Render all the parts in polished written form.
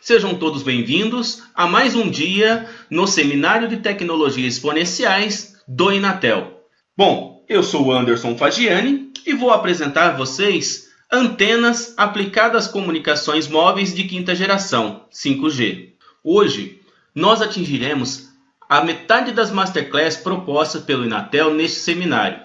Sejam todos bem-vindos a mais um dia no Seminário de Tecnologias Exponenciais do Inatel. Bom, eu sou o Anderson Fagiani e vou apresentar a vocês antenas aplicadas às comunicações móveis de quinta geração, 5G. Hoje, nós atingiremos a metade das Masterclass propostas pelo Inatel neste seminário.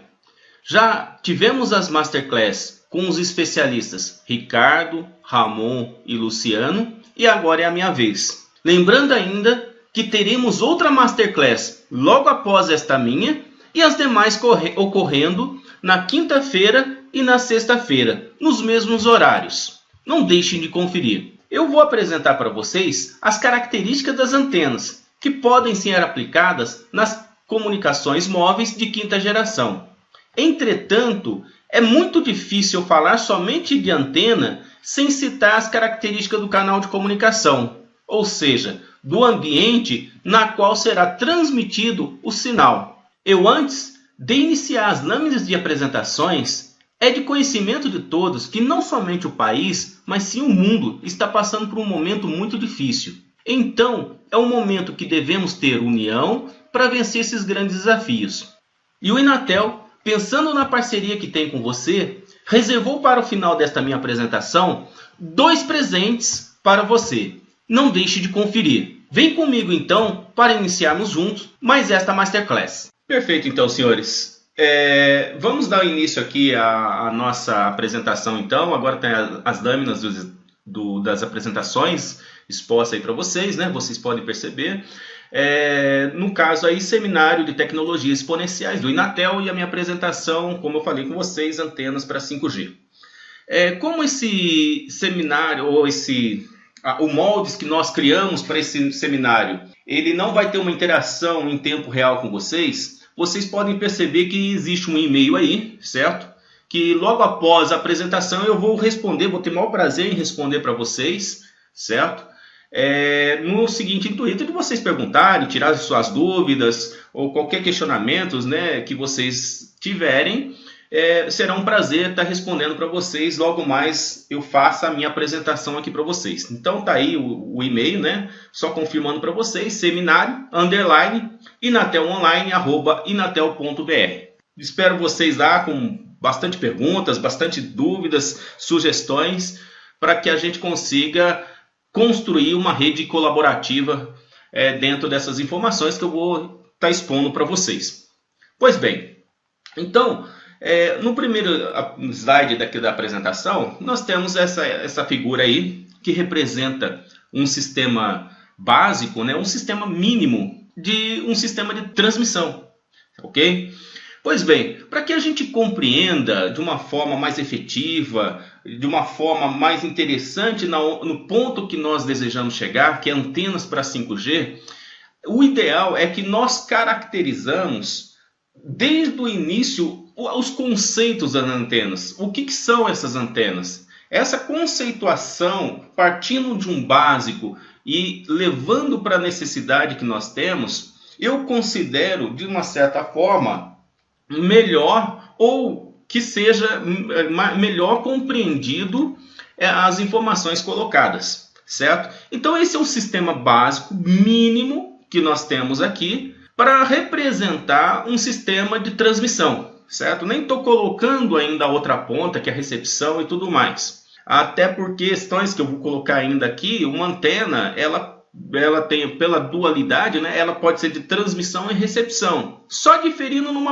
Já tivemos as Masterclass com os especialistas Ricardo, Ramon e Luciano, e agora é a minha vez. Lembrando ainda que teremos outra Masterclass logo após esta minha e as demais ocorrendo na quinta-feira e na sexta-feira, nos mesmos horários. Não deixem de conferir. Eu vou apresentar para vocês as características das antenas que podem ser aplicadas nas comunicações móveis de quinta geração. Entretanto, é muito difícil falar somente de antena sem citar as características do canal de comunicação, ou seja, do ambiente na qual será transmitido o sinal. Eu, antes de iniciar as lâminas de apresentações, é de conhecimento de todos que não somente o país, mas sim o mundo está passando por um momento muito difícil. Então, é um momento que devemos ter união para vencer esses grandes desafios. E o Inatel, pensando na parceria que tem com você, reservou para o final desta minha apresentação 2 presentes para você. Não deixe de conferir. Vem comigo então para iniciarmos juntos mais esta Masterclass. Perfeito então, senhores. Vamos dar início aqui à nossa apresentação então. Agora tem as lâminas das apresentações expostas aí para vocês, né? Vocês podem perceber. No caso aí, Seminário de Tecnologias Exponenciais do Inatel e a minha apresentação, como eu falei com vocês, antenas para 5G. Como esse seminário, ou o moldes que nós criamos para esse seminário, ele não vai ter uma interação em tempo real com vocês, vocês podem perceber que existe um e-mail aí, certo? Que logo após a apresentação eu vou responder, vou ter o maior prazer em responder para vocês, certo? No seguinte intuito de vocês perguntarem, tirar as suas dúvidas ou qualquer questionamento, né, que vocês tiverem, será um prazer estar respondendo para vocês. Logo mais eu faço a minha apresentação aqui para vocês. Então tá aí o e-mail, né? Só confirmando para vocês, seminário_inatelonline@inatel.br. Espero vocês lá com bastante perguntas, bastante dúvidas, sugestões, para que a gente consiga construir uma rede colaborativa dentro dessas informações que eu vou estar expondo para vocês. Pois bem, então, no primeiro slide daqui da apresentação, nós temos essa figura aí que representa um sistema básico, né, um sistema mínimo de um sistema de transmissão, ok? Pois bem, para que a gente compreenda de uma forma mais efetiva, de uma forma mais interessante no ponto que nós desejamos chegar, que é antenas para 5G, o ideal é que nós caracterizamos desde o início os conceitos das antenas. O que são essas antenas? Essa conceituação, partindo de um básico e levando para a necessidade que nós temos, eu considero, de uma certa forma, melhor, ou que seja melhor compreendido as informações colocadas, certo? Então esse é o sistema básico mínimo que nós temos aqui para representar um sistema de transmissão, certo? Nem estou colocando ainda a outra ponta, que é a recepção e tudo mais. Até por questões que eu vou colocar ainda aqui, uma antena, ela tem, pela dualidade, né, ela pode ser de transmissão e recepção, só diferindo um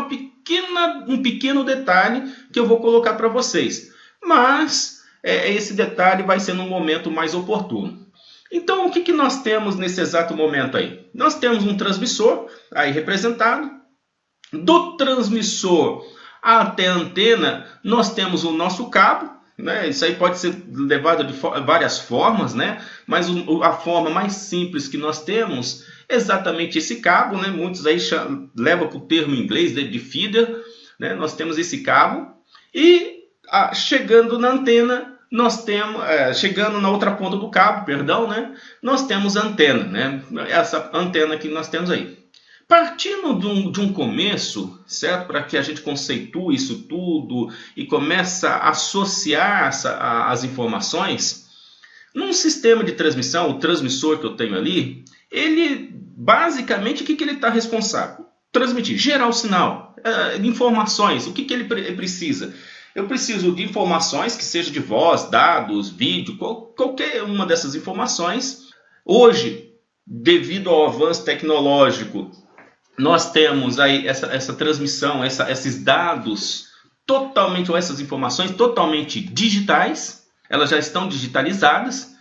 pequeno detalhe que eu vou colocar para vocês, mas esse detalhe vai ser num momento mais oportuno. Então, o que nós temos nesse exato momento aí? Nós temos um transmissor aí representado. Do transmissor até a antena, nós temos o nosso cabo, né? Isso aí pode ser levado de várias formas, né? Mas a forma mais simples que nós temos é exatamente esse cabo, né? Muitos aí levam para o termo em inglês de feeder, né? Nós temos esse cabo e chegando na antena, nós temos, chegando na outra ponta do cabo, perdão, né? Nós temos a antena, né? Essa antena que nós temos aí. Partindo de um começo, certo? Para que a gente conceitue isso tudo e comece a associar as informações, Num sistema de transmissão, o transmissor que eu tenho ali, ele basicamente o que ele está responsável? Transmitir, gerar o sinal, informações, o que ele precisa? Eu preciso de informações que seja de voz, dados, vídeo, qualquer uma dessas informações. Hoje, devido ao avanço tecnológico, nós temos aí essa transmissão, esses dados totalmente, ou essas informações totalmente digitais. Elas já estão digitalizadas.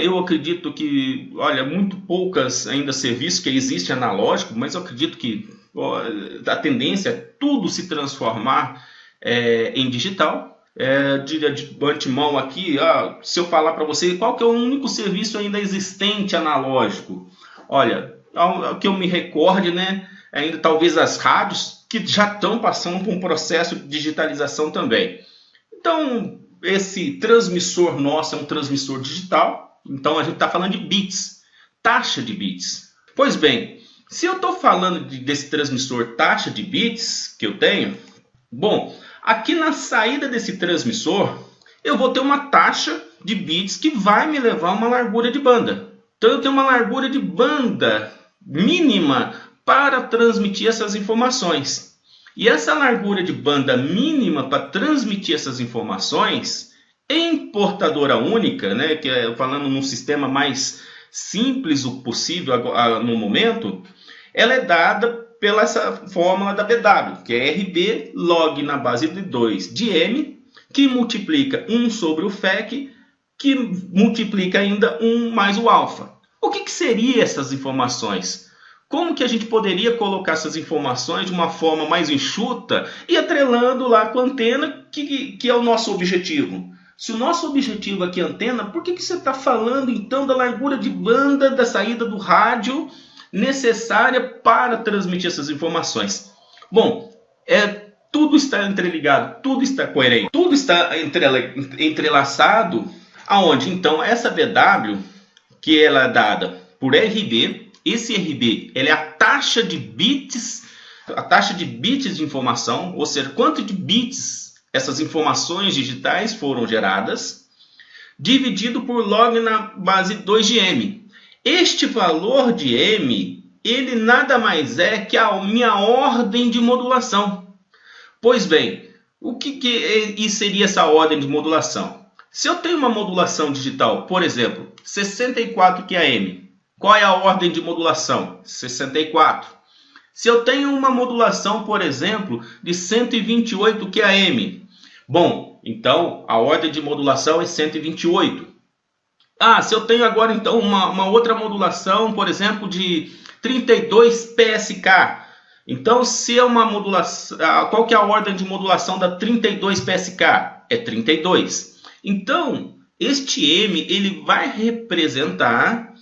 Eu acredito que, olha, muito poucas ainda serviços que existem analógico, mas eu acredito que a tendência é tudo se transformar em digital. De antemão aqui, se eu falar para você qual que é o único serviço ainda existente analógico, olha, ao que eu me recorde, né, ainda talvez as rádios, que já estão passando por um processo de digitalização também. Então, esse transmissor nosso é um transmissor digital, então a gente está falando de bits, taxa de bits. Pois bem, se eu estou falando desse transmissor taxa de bits que eu tenho, bom, aqui na saída desse transmissor, eu vou ter uma taxa de bits que vai me levar a uma largura de banda. Então eu tenho uma largura de banda mínima para transmitir essas informações. E essa largura de banda mínima para transmitir essas informações em portadora única, né, que é falando num sistema mais simples o possível no momento, ela é dada pela essa fórmula da BW, que é RB log na base de 2 de M, que multiplica 1 sobre o FEC, que multiplica ainda 1 mais o alfa. O que seriam essas informações? Como que a gente poderia colocar essas informações de uma forma mais enxuta e atrelando lá com a antena, que é o nosso objetivo? Se o nosso objetivo aqui é a antena, por que você está falando então da largura de banda da saída do rádio necessária para transmitir essas informações? Bom, tudo está interligado, tudo está coerente, tudo está entrelaçado, aonde então essa BW, que ela é dada por RB, esse RB ela é a taxa de bits de informação, ou seja, quanto de bits essas informações digitais foram geradas, dividido por log na base 2 de M. Este valor de M, ele nada mais é que a minha ordem de modulação. Pois bem, o que seria essa ordem de modulação? Se eu tenho uma modulação digital, por exemplo, 64 QAM, qual é a ordem de modulação? 64. Se eu tenho uma modulação, por exemplo, de 128 QAM, bom, então a ordem de modulação é 128. Se eu tenho agora então uma outra modulação, por exemplo, de 32 PSK, então se é uma modulação, qual que é a ordem de modulação da 32 PSK? É 32. Então, este M ele vai representar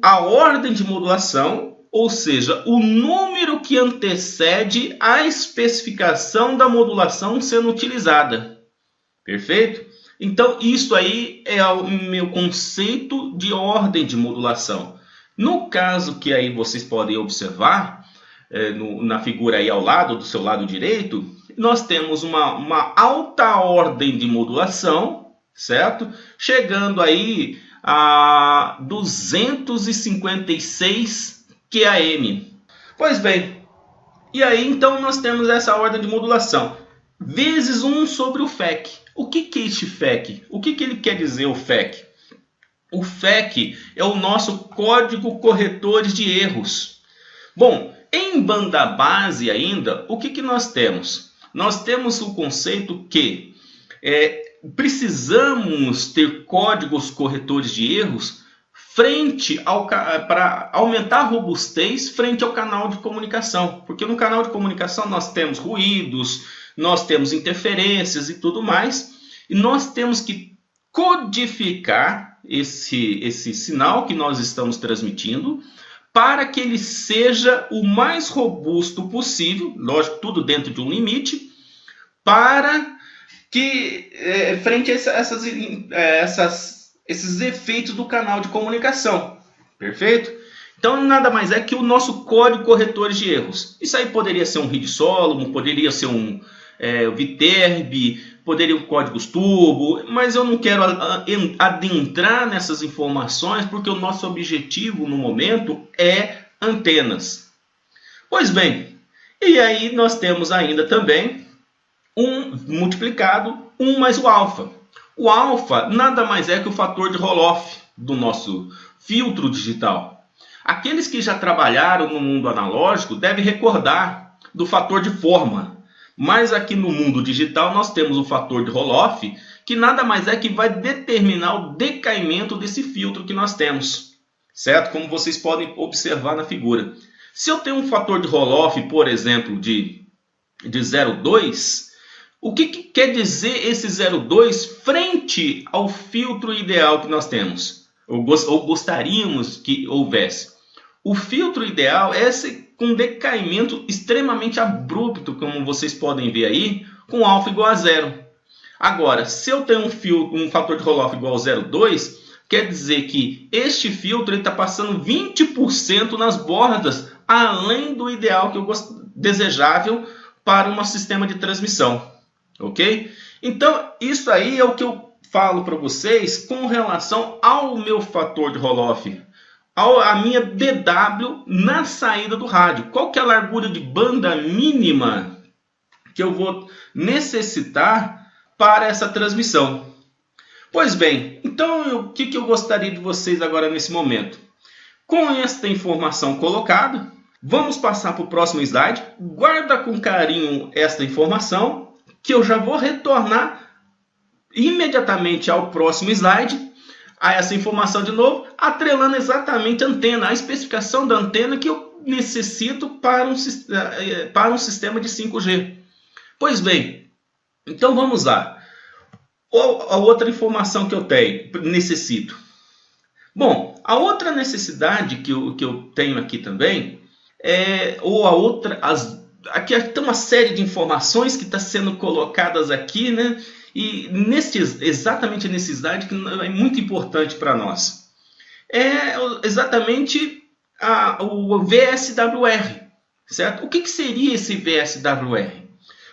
a ordem de modulação, ou seja, o número que antecede a especificação da modulação sendo utilizada. Perfeito? Então, isso aí é o meu conceito de ordem de modulação. No caso que aí vocês podem observar, na figura aí ao lado, do seu lado direito, nós temos uma alta ordem de modulação, certo? Chegando aí a 256 QAM. Pois bem, e aí então nós temos essa ordem de modulação, vezes 1 sobre o FEC. O que é este FEC? O que ele quer dizer, o FEC? O FEC é o nosso código corretores de erros. Bom, em banda base ainda, o que nós temos? Nós temos o conceito que precisamos ter códigos corretores de erros para aumentar a robustez frente ao canal de comunicação. Porque no canal de comunicação nós temos ruídos, nós temos interferências e tudo mais. E nós temos que codificar esse sinal que nós estamos transmitindo para que ele seja o mais robusto possível, lógico, tudo dentro de um limite, para que, frente a esses efeitos do canal de comunicação. Perfeito? Então, nada mais é que o nosso código corretor de erros. Isso aí poderia ser um Reed Solomon, poderia ser um Viterbi, poderiam códigos turbo, mas eu não quero adentrar nessas informações porque o nosso objetivo no momento é antenas. Pois bem, e aí nós temos ainda também multiplicado 1 mais o alfa. O alfa nada mais é que o fator de Roloff do nosso filtro digital. Aqueles que já trabalharam no mundo analógico devem recordar do fator de forma. Mas aqui no mundo digital nós temos o fator de Roloff, que nada mais é que vai determinar o decaimento desse filtro que nós temos. Certo? Como vocês podem observar na figura. Se eu tenho um fator de Roloff, por exemplo, de 0,2, o que quer dizer esse 0,2 frente ao filtro ideal que nós temos? Ou gostaríamos que houvesse? O filtro ideal é esse com decaimento extremamente abrupto, como vocês podem ver aí, com alfa igual a 0. Agora, se eu tenho um fator de Roloff igual a 0,2, quer dizer que este filtro está passando 20% nas bordas, além do ideal que eu desejável para um sistema de transmissão. Ok? Então, isso aí é o que eu falo para vocês com relação ao meu fator de Roloff. A minha DW na saída do rádio. Qual que é a largura de banda mínima que eu vou necessitar para essa transmissão? Pois bem, então o que eu gostaria de vocês agora nesse momento? Com esta informação colocada, vamos passar para o próximo slide. Guarda com carinho esta informação, que eu já vou retornar imediatamente ao próximo slide, a essa informação de novo, atrelando exatamente a antena, a especificação da antena que eu necessito para um sistema de 5G. Pois bem, então vamos lá. A outra informação que eu necessito. Bom, a outra necessidade que eu tenho aqui também aqui tem uma série de informações que está sendo colocadas aqui, né? E exatamente a necessidade que é muito importante para nós. É exatamente o VSWR, certo? O que seria esse VSWR?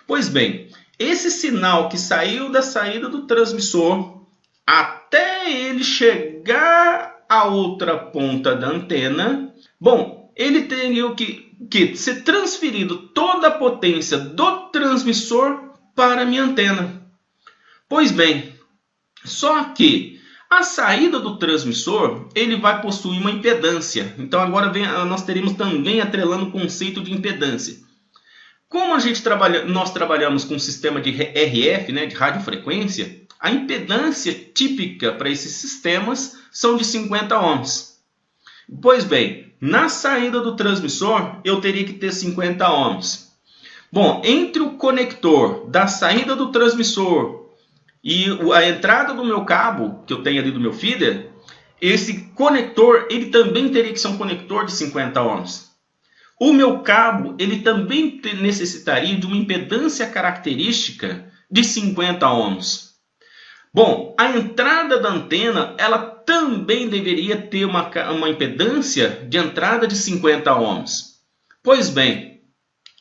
Pois bem, esse sinal que saiu da saída do transmissor até ele chegar à outra ponta da antena, bom, ele teria que ser transferido toda a potência do transmissor para a minha antena. Pois bem, só que a saída do transmissor ele vai possuir uma impedância. Então agora nós teríamos também atrelando o conceito de impedância. Como nós trabalhamos com um sistema de RF, né, de radiofrequência, a impedância típica para esses sistemas são de 50 ohms. Pois bem, na saída do transmissor eu teria que ter 50 ohms. Bom, entre o conector da saída do transmissor e a entrada do meu cabo, que eu tenho ali do meu feeder, esse conector ele também teria que ser um conector de 50 ohms. O meu cabo ele também necessitaria de uma impedância característica de 50 ohms. Bom, a entrada da antena ela também deveria ter uma impedância de entrada de 50 ohms. Pois bem,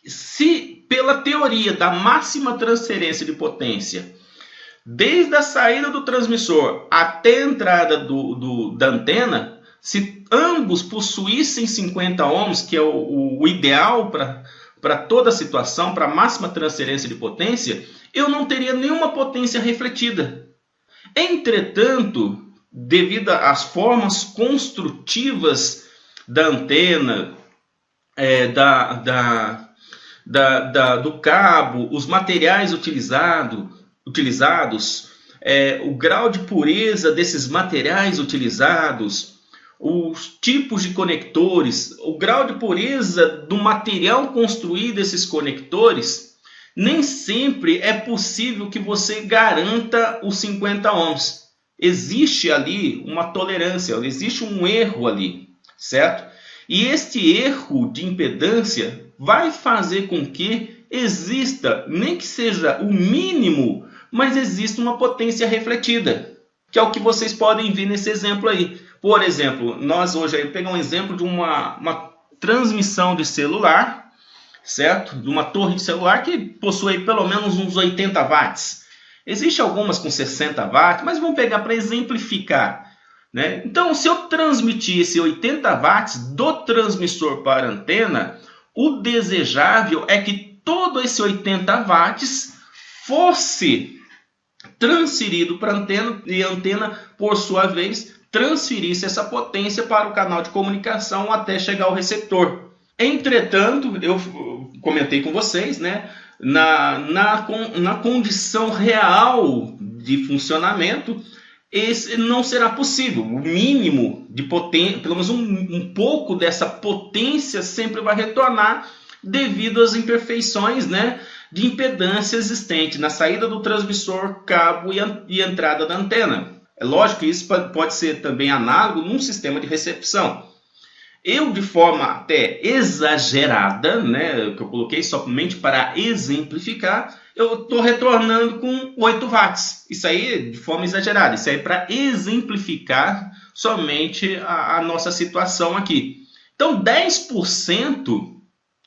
se pela teoria da máxima transferência de potência, desde a saída do transmissor até a entrada da antena, se ambos possuíssem 50 ohms, que é o ideal para toda a situação, para a máxima transferência de potência, eu não teria nenhuma potência refletida. Entretanto, devido às formas construtivas da antena, do cabo, os materiais utilizados, o grau de pureza desses materiais utilizados, os tipos de conectores, o grau de pureza do material construído desses conectores, nem sempre é possível que você garanta os 50 ohms. Existe ali uma tolerância, existe um erro ali, certo? E este erro de impedância vai fazer com que exista, nem que seja o mínimo, mas exista uma potência refletida, que é o que vocês podem ver nesse exemplo aí. Por exemplo, nós hoje aí pegar um exemplo de uma transmissão de celular, certo? De uma torre de celular que possui pelo menos uns 80 watts. Existem algumas com 60 watts, mas vamos pegar para exemplificar, né? Então, se eu transmitir esse 80 watts do transmissor para a antena, o desejável é que todo esse 80 watts fosse transferido para a antena e a antena, por sua vez, transferisse essa potência para o canal de comunicação até chegar ao receptor. Entretanto, eu comentei com vocês, né, na condição real de funcionamento, esse não será possível. O mínimo de potência, pelo menos um pouco dessa potência sempre vai retornar devido às imperfeições, né, de impedância existente na saída do transmissor, cabo e entrada da antena. É lógico que isso pode ser também análogo num sistema de recepção. Eu, de forma até exagerada, né, que eu coloquei somente para exemplificar, eu estou retornando com 8 watts. Isso aí de forma exagerada, isso aí é para exemplificar somente a nossa situação aqui. Então, 10%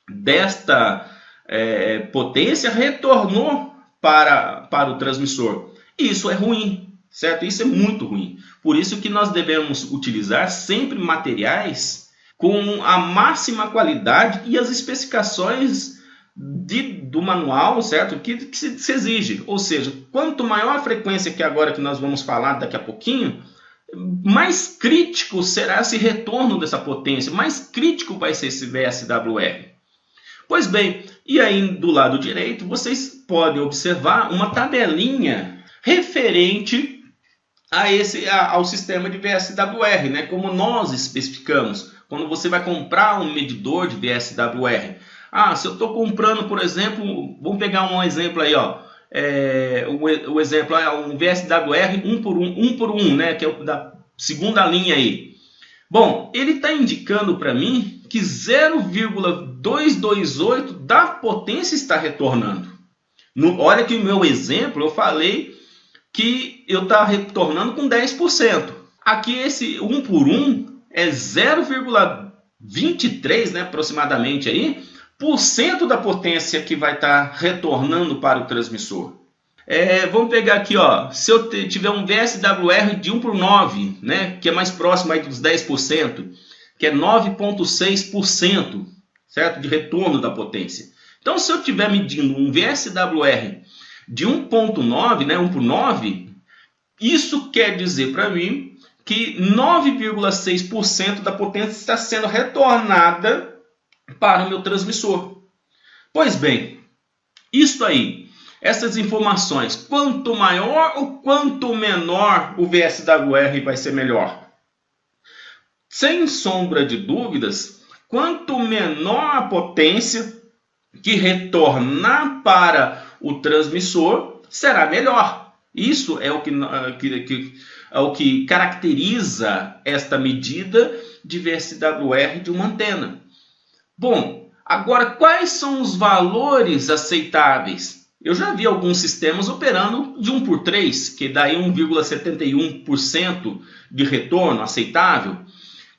desta potência retornou para o transmissor. E isso é ruim, certo? Isso é muito ruim. Por isso que nós devemos utilizar sempre materiais com a máxima qualidade e as especificações do manual, certo? Que se exige. Ou seja, quanto maior a frequência, que agora que nós vamos falar daqui a pouquinho, mais crítico será esse retorno dessa potência, mais crítico vai ser esse VSWR. Pois bem, e aí do lado direito vocês podem observar uma tabelinha referente ao sistema de VSWR, né? Como nós especificamos. Quando você vai comprar um medidor de VSWR. Se eu estou comprando, por exemplo, vamos pegar um exemplo aí, ó. O exemplo é um VSWR 1 por 1, né? Que é o da segunda linha aí. Bom, ele está indicando para mim que 0,228 da potência está retornando. Olha que o meu exemplo, eu falei que eu estava retornando com 10%. Aqui esse 1 por 1 é 0,23, né, aproximadamente aí, por cento da potência que vai estar retornando para o transmissor. Vamos pegar aqui, ó, se eu tiver um VSWR de 1 por 9, né, que é mais próximo aí dos 10%, que é 9,6%, certo, de retorno da potência. Então, se eu estiver medindo um VSWR de 1,9, né, 1 por 9, isso quer dizer para mim que 9,6% da potência está sendo retornada para o meu transmissor. Pois bem, isso aí, essas informações, quanto maior ou quanto menor o VSWR vai ser melhor? Sem sombra de dúvidas, quanto menor a potência que retornar para o transmissor, será melhor. Isso é o que caracteriza esta medida de VSWR de uma antena. Bom, agora quais são os valores aceitáveis? Eu já vi alguns sistemas operando de 1 por 3, que dá 1,71% de retorno aceitável.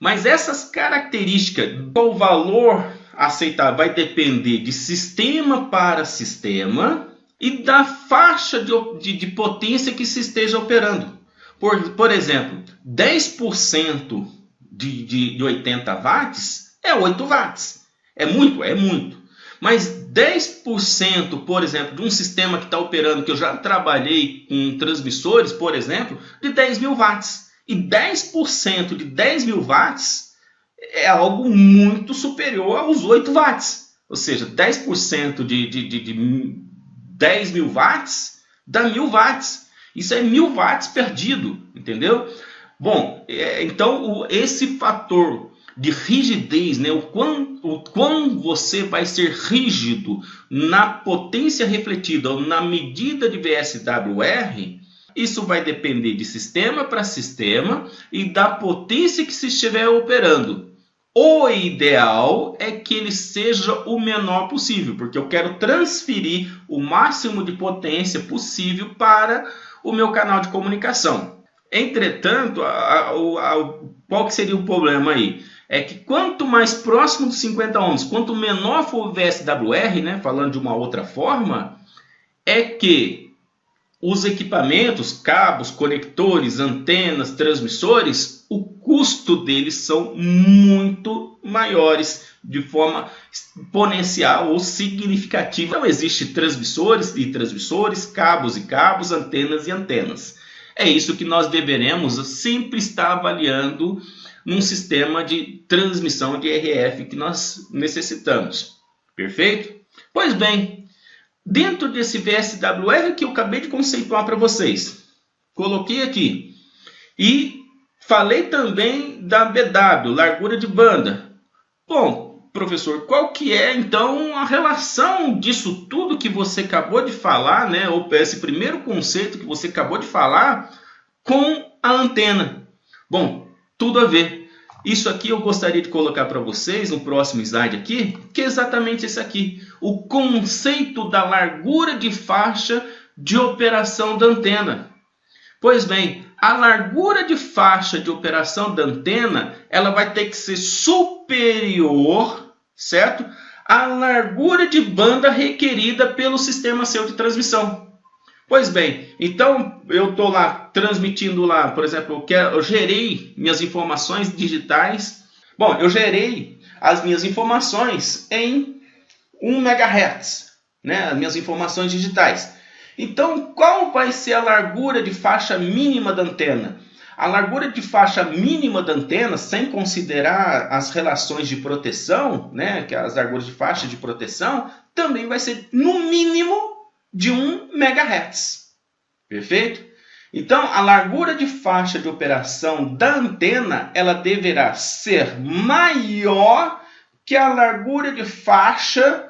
Mas essas características, qual o valor aceitável, vai depender de sistema para sistema e da faixa de potência que se esteja operando. Por exemplo, 10% de 80 watts é 8 watts. É muito? É muito. Mas 10%, por exemplo, de um sistema que está operando, que eu já trabalhei com transmissores, por exemplo, de 10 mil watts. E 10% de 10 mil watts é algo muito superior aos 8 watts. Ou seja, 10% de 10 mil watts dá 1000 watts. Isso é 1000 watts perdido, entendeu? Bom, então esse fator de rigidez, né, o quão você vai ser rígido na potência refletida ou na medida de VSWR, isso vai depender de sistema para sistema e da potência que se estiver operando. O ideal é que ele seja o menor possível, porque eu quero transferir o máximo de potência possível para o meu canal de comunicação. Entretanto, qual que seria o problema aí? É que quanto mais próximo dos 50 ohms, quanto menor for o VSWR, né, falando de uma outra forma, é que os equipamentos, cabos, conectores, antenas, transmissores, o custo deles são muito maiores, de forma exponencial ou significativa. Então, existem transmissores e transmissores, cabos e cabos, antenas e antenas. É isso que nós deveremos sempre estar avaliando num sistema de transmissão de RF que nós necessitamos. Perfeito? Pois bem, dentro desse VSWR que eu acabei de conceituar para vocês, coloquei aqui e falei também da BW, largura de banda. Bom, professor, qual que é então a relação disso tudo que você acabou de falar, né, ou esse primeiro conceito que você acabou de falar com a antena? Bom, tudo a ver. Isso aqui eu gostaria de colocar para vocês no próximo slide aqui, que é exatamente esse aqui, o conceito da largura de faixa de operação da antena. Pois bem, a largura de faixa de operação da antena, ela vai ter que ser superior, certo? À largura de banda requerida pelo sistema seu de transmissão. Pois bem, então eu estou lá transmitindo lá, por exemplo, eu gerei minhas informações digitais. Bom, eu gerei as minhas informações em 1 MHz, né? As minhas informações digitais. Então, qual vai ser a largura de faixa mínima da antena? A largura de faixa mínima da antena, sem considerar as relações de proteção, né? Que as larguras de faixa de proteção, também vai ser no mínimo de 1 MHz. Perfeito? Então, a largura de faixa de operação da antena, ela deverá ser maior que a largura de faixa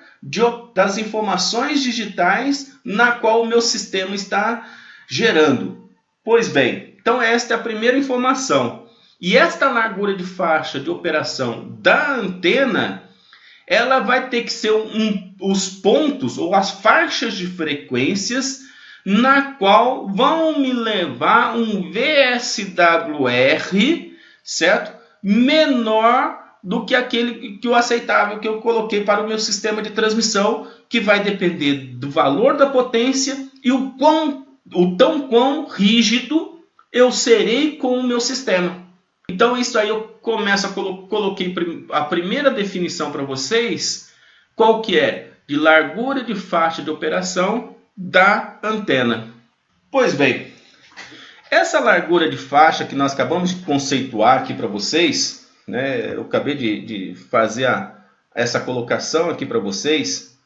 das informações digitais na qual o meu sistema está gerando. Pois bem, então esta é a primeira informação. E esta largura de faixa de operação da antena, ela vai ter que ser os pontos ou as faixas de frequências na qual vão me levar um VSWR, certo? Menor do que aquele que o aceitável que eu coloquei para o meu sistema de transmissão, que vai depender do valor da potência e o tão quão rígido eu serei com o meu sistema. Então, isso aí eu começo coloquei a primeira definição para vocês, qual que é? De largura de faixa de operação da antena. Pois bem, essa largura de faixa que nós acabamos de conceituar aqui para vocês, né, eu acabei de fazer essa colocação aqui para vocês,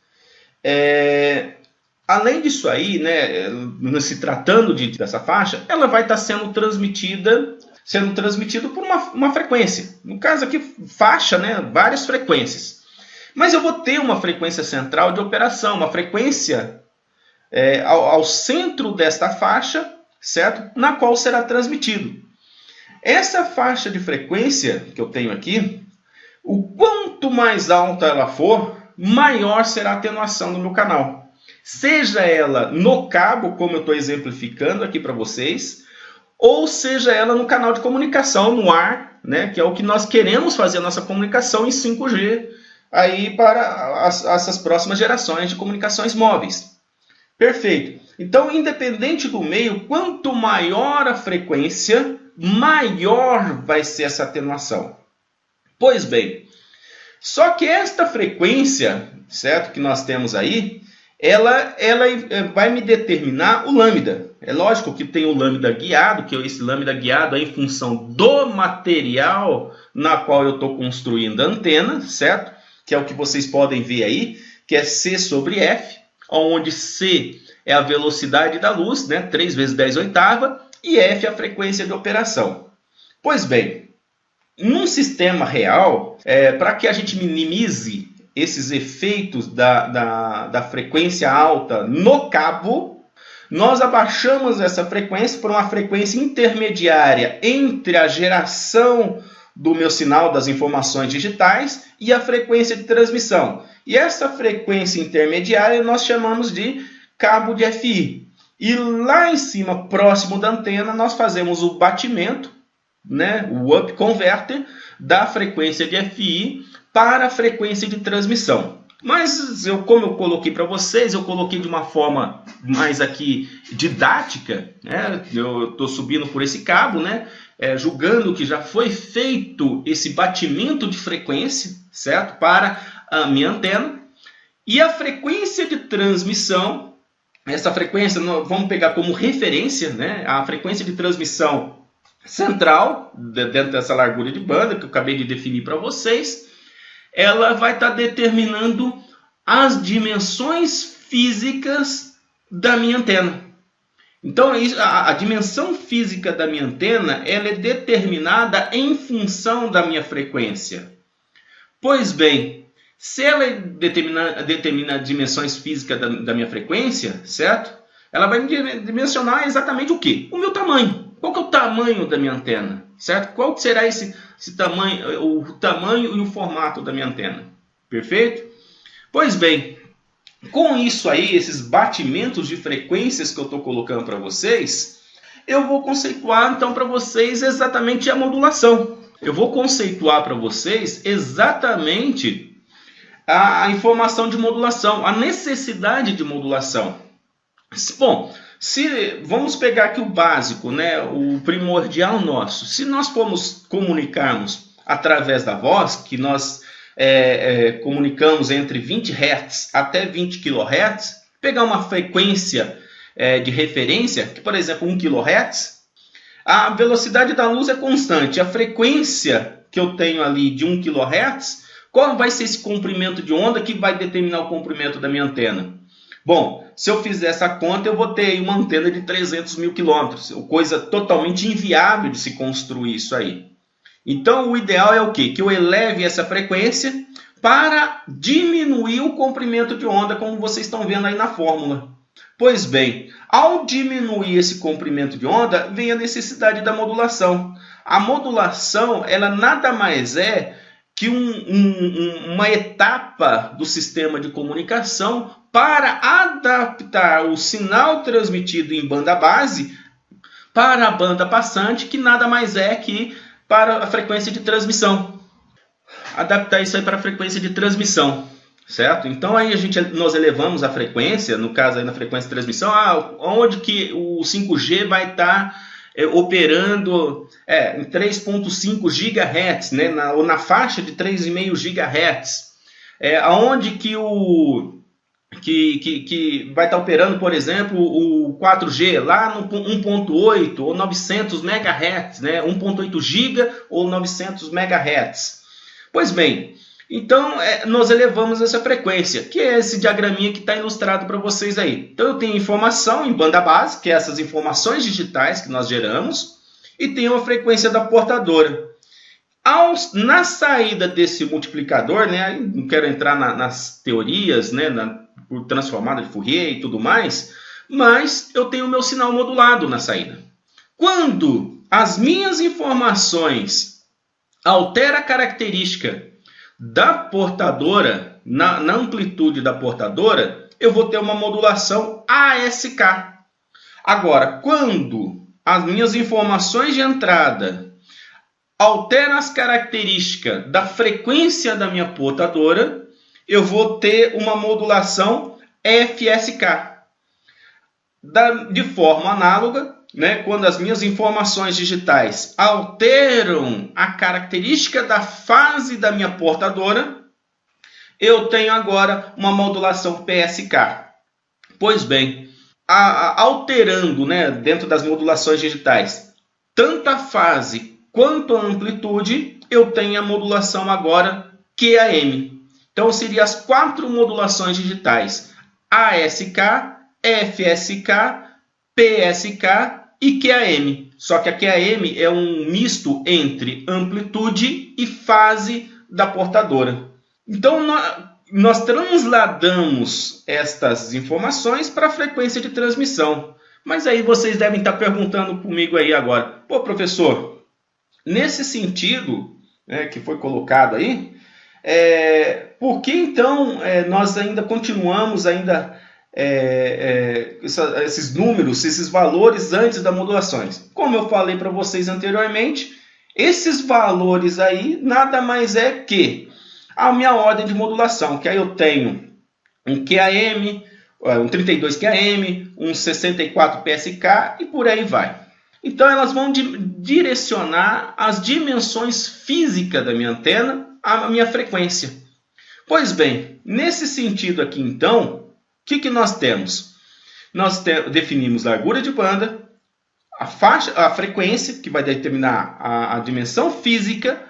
além disso aí, né, se tratando dessa faixa, ela vai estar sendo transmitido por uma frequência. No caso aqui, faixa, né, várias frequências. Mas eu vou ter uma frequência central de operação, uma frequência ao centro desta faixa, certo? Na qual será transmitido. Essa faixa de frequência que eu tenho aqui, o quanto mais alta ela for, maior será a atenuação do meu canal. Seja ela no cabo, como eu estou exemplificando aqui para vocês, ou seja ela no canal de comunicação, no ar, né, que é o que nós queremos fazer a nossa comunicação em 5G aí para essas próximas gerações de comunicações móveis. Perfeito. Então, independente do meio, quanto maior a frequência, maior vai ser essa atenuação. Pois bem, só que esta frequência, certo, que nós temos aí, ela vai me determinar o lambda. É lógico que tem o lambda guiado, que esse lambda guiado é em função do material na qual eu estou construindo a antena, certo? Que é o que vocês podem ver aí, que é C sobre F, onde C é a velocidade da luz, né? 3 vezes 10 oitava, e F é a frequência de operação. Pois bem, num sistema real, para que a gente minimize esses efeitos da frequência alta no cabo, nós abaixamos essa frequência para uma frequência intermediária entre a geração do meu sinal das informações digitais e a frequência de transmissão. E essa frequência intermediária nós chamamos de cabo de FI. E lá em cima, próximo da antena, nós fazemos o batimento, né, o up converter da frequência de FI para a frequência de transmissão. Mas como eu coloquei para vocês, eu coloquei de uma forma mais aqui didática, né? Eu estou subindo por esse cabo, né? Julgando que já foi feito esse batimento de frequência, certo? Para a minha antena. E a frequência de transmissão, essa frequência vamos pegar como referência, né? A frequência de transmissão central, dentro dessa largura de banda que eu acabei de definir para vocês, ela vai estar determinando as dimensões físicas da minha antena. Então, a dimensão física da minha antena ela é determinada em função da minha frequência. Pois bem, se ela determina as dimensões físicas da minha frequência, certo? Ela vai dimensionar exatamente o quê? O meu tamanho. Qual que é o tamanho da minha antena? Certo? Qual será esse tamanho, o tamanho e o formato da minha antena? Perfeito? Pois bem, com isso aí, esses batimentos de frequências que eu estou colocando para vocês, eu vou conceituar então para vocês exatamente a modulação. Eu vou conceituar para vocês exatamente a informação de modulação, a necessidade de modulação. Bom, vamos pegar aqui o básico, né, o primordial nosso. Se nós formos comunicarmos através da voz, que nós comunicamos entre 20 Hz até 20 kHz, pegar uma frequência de referência, que por exemplo 1 kHz, a velocidade da luz é constante. A frequência que eu tenho ali de 1 kHz, qual vai ser esse comprimento de onda que vai determinar o comprimento da minha antena? Bom, se eu fizer essa conta, eu vou ter uma antena de 300 mil quilômetros, coisa totalmente inviável de se construir isso aí. Então, o ideal é o quê? Que eu eleve essa frequência para diminuir o comprimento de onda, como vocês estão vendo aí na fórmula. Pois bem, ao diminuir esse comprimento de onda, vem a necessidade da modulação. A modulação, ela nada mais é que uma etapa do sistema de comunicação para adaptar o sinal transmitido em banda base para a banda passante, que nada mais é que para a frequência de transmissão. Adaptar isso aí para a frequência de transmissão, certo? Então aí nós elevamos a frequência, no caso aí na frequência de transmissão, onde que o 5G vai estar operando em 3.5 GHz, né, ou na faixa de 3,5 GHz, aonde que que vai estar operando, por exemplo, o 4G lá no 1.8 ou 900 MHz, né, 1.8 GB ou 900 MHz. Pois bem, então nós elevamos essa frequência, que é esse diagraminha que está ilustrado para vocês aí. Então eu tenho informação em banda base, que é essas informações digitais que nós geramos, e tenho a frequência da portadora. Na saída desse multiplicador, né, não quero entrar nas teorias, né, por transformada de Fourier e tudo mais, mas eu tenho o meu sinal modulado na saída. Quando as minhas informações alteram a característica da portadora, na amplitude da portadora, eu vou ter uma modulação ASK. Agora, quando as minhas informações de entrada alteram as características da frequência da minha portadora, eu vou ter uma modulação FSK. De forma análoga, né, quando as minhas informações digitais alteram a característica da fase da minha portadora, eu tenho agora uma modulação PSK. Pois bem, alterando, né, dentro das modulações digitais, tanto a fase quanto a amplitude, eu tenho a modulação agora QAM. Então, seriam as 4 modulações digitais: ASK, FSK, PSK e QAM. Só que a QAM é um misto entre amplitude e fase da portadora. Então, nós transladamos estas informações para a frequência de transmissão. Mas aí vocês devem estar perguntando comigo aí agora: pô, professor, nesse sentido, né, que foi colocado aí, por que então nós ainda continuamos esses números, esses valores antes das modulações? Como eu falei para vocês anteriormente, esses valores aí nada mais é que a minha ordem de modulação, que aí eu tenho um QAM, um 32 QAM, um 64 PSK e por aí vai. Então elas vão direcionar as dimensões físicas da minha antena à minha frequência. Pois bem, nesse sentido aqui então, o que nós temos? Nós definimos largura de banda, a frequência, que vai determinar a dimensão física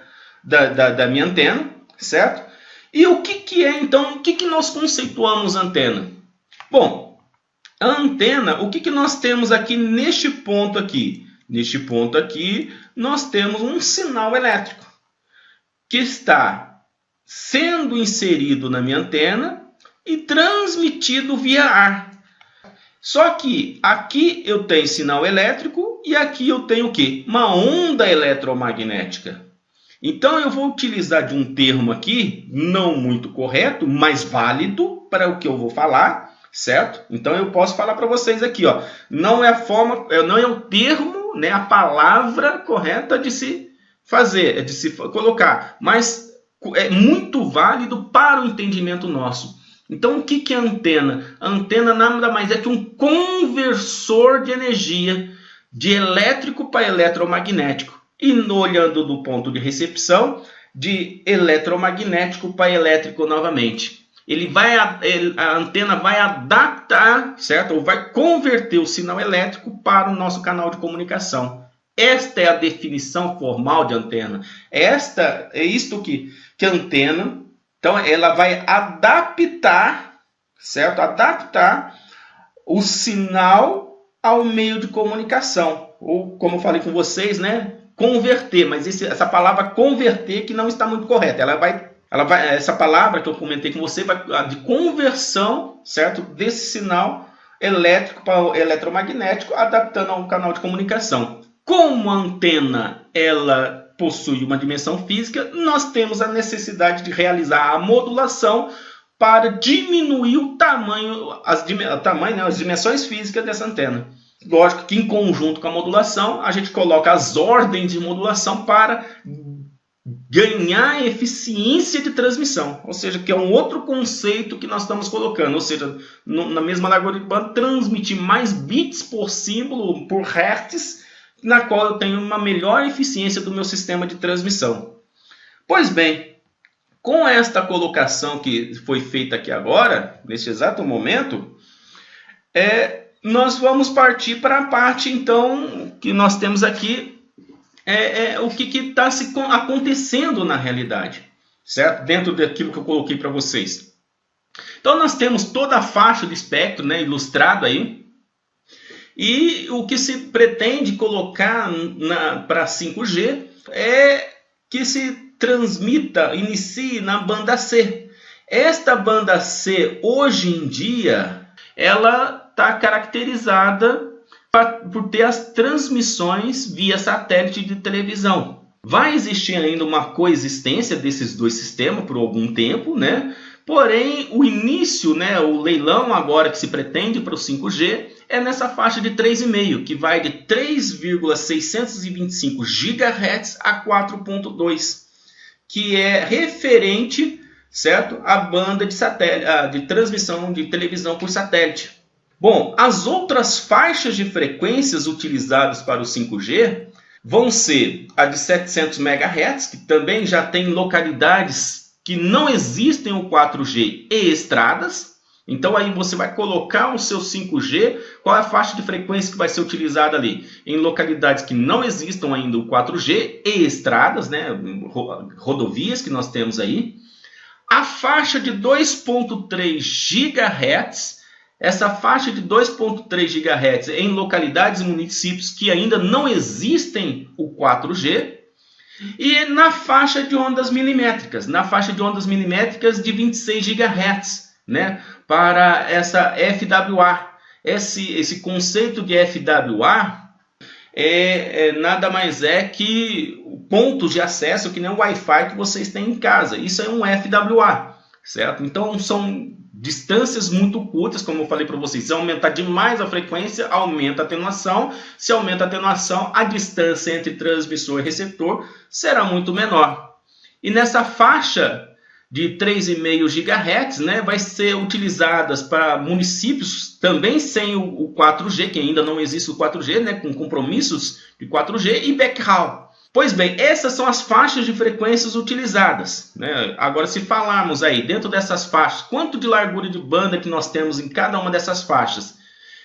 da minha antena, certo? E o que é então, o que nós conceituamos antena? Bom, a antena, o que nós temos aqui neste ponto aqui? Neste ponto aqui, nós temos um sinal elétrico que está sendo inserido na minha antena e transmitido via ar. Só que aqui eu tenho sinal elétrico e aqui eu tenho o quê? Uma onda eletromagnética. Então eu vou utilizar de um termo aqui, não muito correto, mas válido para o que eu vou falar, certo? Então eu posso falar para vocês aqui, ó, não é o termo, né, a palavra correta de se fazer, de se colocar, mas é muito válido para o entendimento nosso. Então o que é a antena? A antena nada mais é que um conversor de energia de elétrico para eletromagnético. E olhando do ponto de recepção, de eletromagnético para elétrico novamente. A antena vai adaptar, certo? Ou vai converter o sinal elétrico para o nosso canal de comunicação. Esta é a definição formal de antena. É isto que antena, então ela vai adaptar, certo? Adaptar o sinal ao meio de comunicação. Ou, como eu falei com vocês, né? Converter, mas essa palavra converter que não está muito correta. Essa palavra que eu comentei com você vai de conversão, certo? Desse sinal elétrico para o eletromagnético, adaptando ao canal de comunicação. Como a antena ela possui uma dimensão física, nós temos a necessidade de realizar a modulação para diminuir o tamanho, as dimensões físicas dessa antena. Lógico que em conjunto com a modulação, a gente coloca as ordens de modulação para ganhar eficiência de transmissão. Ou seja, que é um outro conceito que nós estamos colocando. Ou seja, na mesma largura de banda, transmitir mais bits por símbolo, por hertz, na qual eu tenho uma melhor eficiência do meu sistema de transmissão. Pois bem, com esta colocação que foi feita aqui agora, neste exato momento, nós vamos partir para a parte, então, que nós temos aqui, o que está acontecendo na realidade, certo? Dentro daquilo que eu coloquei para vocês. Então, nós temos toda a faixa de espectro, né, ilustrado aí, e o que se pretende colocar para 5G é que se inicie na banda C. Esta banda C, hoje em dia, ela está caracterizada por ter as transmissões via satélite de televisão. Vai existir ainda uma coexistência desses dois sistemas por algum tempo, né? Porém, o início, né, o leilão agora que se pretende para o 5G é nessa faixa de 3,5, que vai de 3,625 GHz a 4,2, que é referente, certo, à banda de transmissão de televisão por satélite. Bom, as outras faixas de frequências utilizadas para o 5G vão ser a de 700 MHz, que também já tem localidades que não existem o 4G e estradas. Então aí você vai colocar o seu 5G, qual é a faixa de frequência que vai ser utilizada ali? Em localidades que não existam ainda o 4G e estradas, né? Rodovias que nós temos aí. A faixa de 2,3 GHz, essa faixa de 2,3 GHz em localidades e municípios que ainda não existem o 4G. E na faixa de ondas milimétricas, de 26 GHz, né, para essa FWA. Esse conceito de FWA nada mais é que pontos de acesso que nem o Wi-Fi que vocês têm em casa. Isso é um FWA, certo? Então são distâncias muito curtas, como eu falei para vocês. Se aumentar demais a frequência, aumenta a atenuação. Se aumenta a atenuação, a distância entre transmissor e receptor será muito menor. E nessa faixa de 3,5 GHz, né, vai ser utilizadas para municípios também sem o 4G, que ainda não existe o 4G, né, com compromissos de 4G, e backhaul. Pois bem, essas são as faixas de frequências utilizadas, né? Agora, se falarmos aí dentro dessas faixas, quanto de largura de banda que nós temos em cada uma dessas faixas?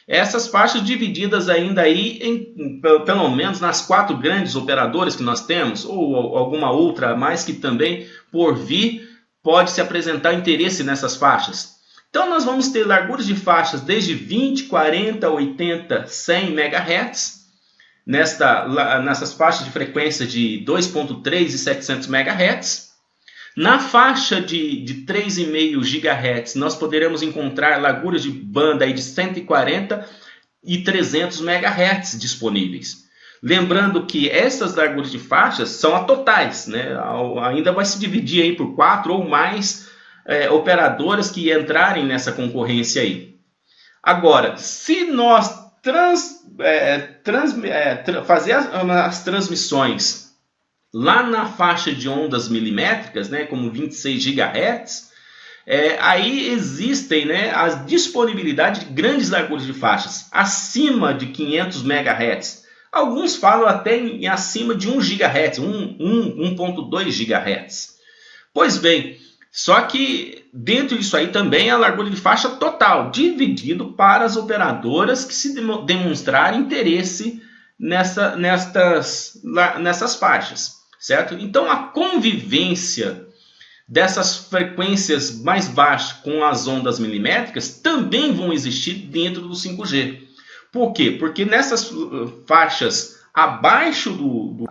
Essas faixas divididas ainda aí em, pelo menos nas 4 grandes operadoras que nós temos, ou alguma outra a mais que também, por vir, pode se apresentar interesse nessas faixas. Então, nós vamos ter larguras de faixas desde 20, 40, 80, 100 MHz, nessas faixas de frequência de 2.3 e 700 MHz. Na faixa de 3,5 GHz, nós poderemos encontrar larguras de banda aí de 140 e 300 MHz disponíveis. Lembrando que essas larguras de faixas são as totais, né? Ainda vai se dividir aí por 4 ou mais operadoras que entrarem nessa concorrência aí. Agora, se nós fazer as transmissões lá na faixa de ondas milimétricas, né, como 26 GHz, aí existem, né, a disponibilidade de grandes larguras de faixas, acima de 500 MHz. Alguns falam até em acima de 1 GHz, 1.2 GHz. Pois bem, só que dentro disso aí também é a largura de faixa total, dividido para as operadoras que se demonstrarem interesse nessas faixas, certo? Então a convivência dessas frequências mais baixas com as ondas milimétricas também vão existir dentro do 5G. Por quê? Porque nessas faixas abaixo do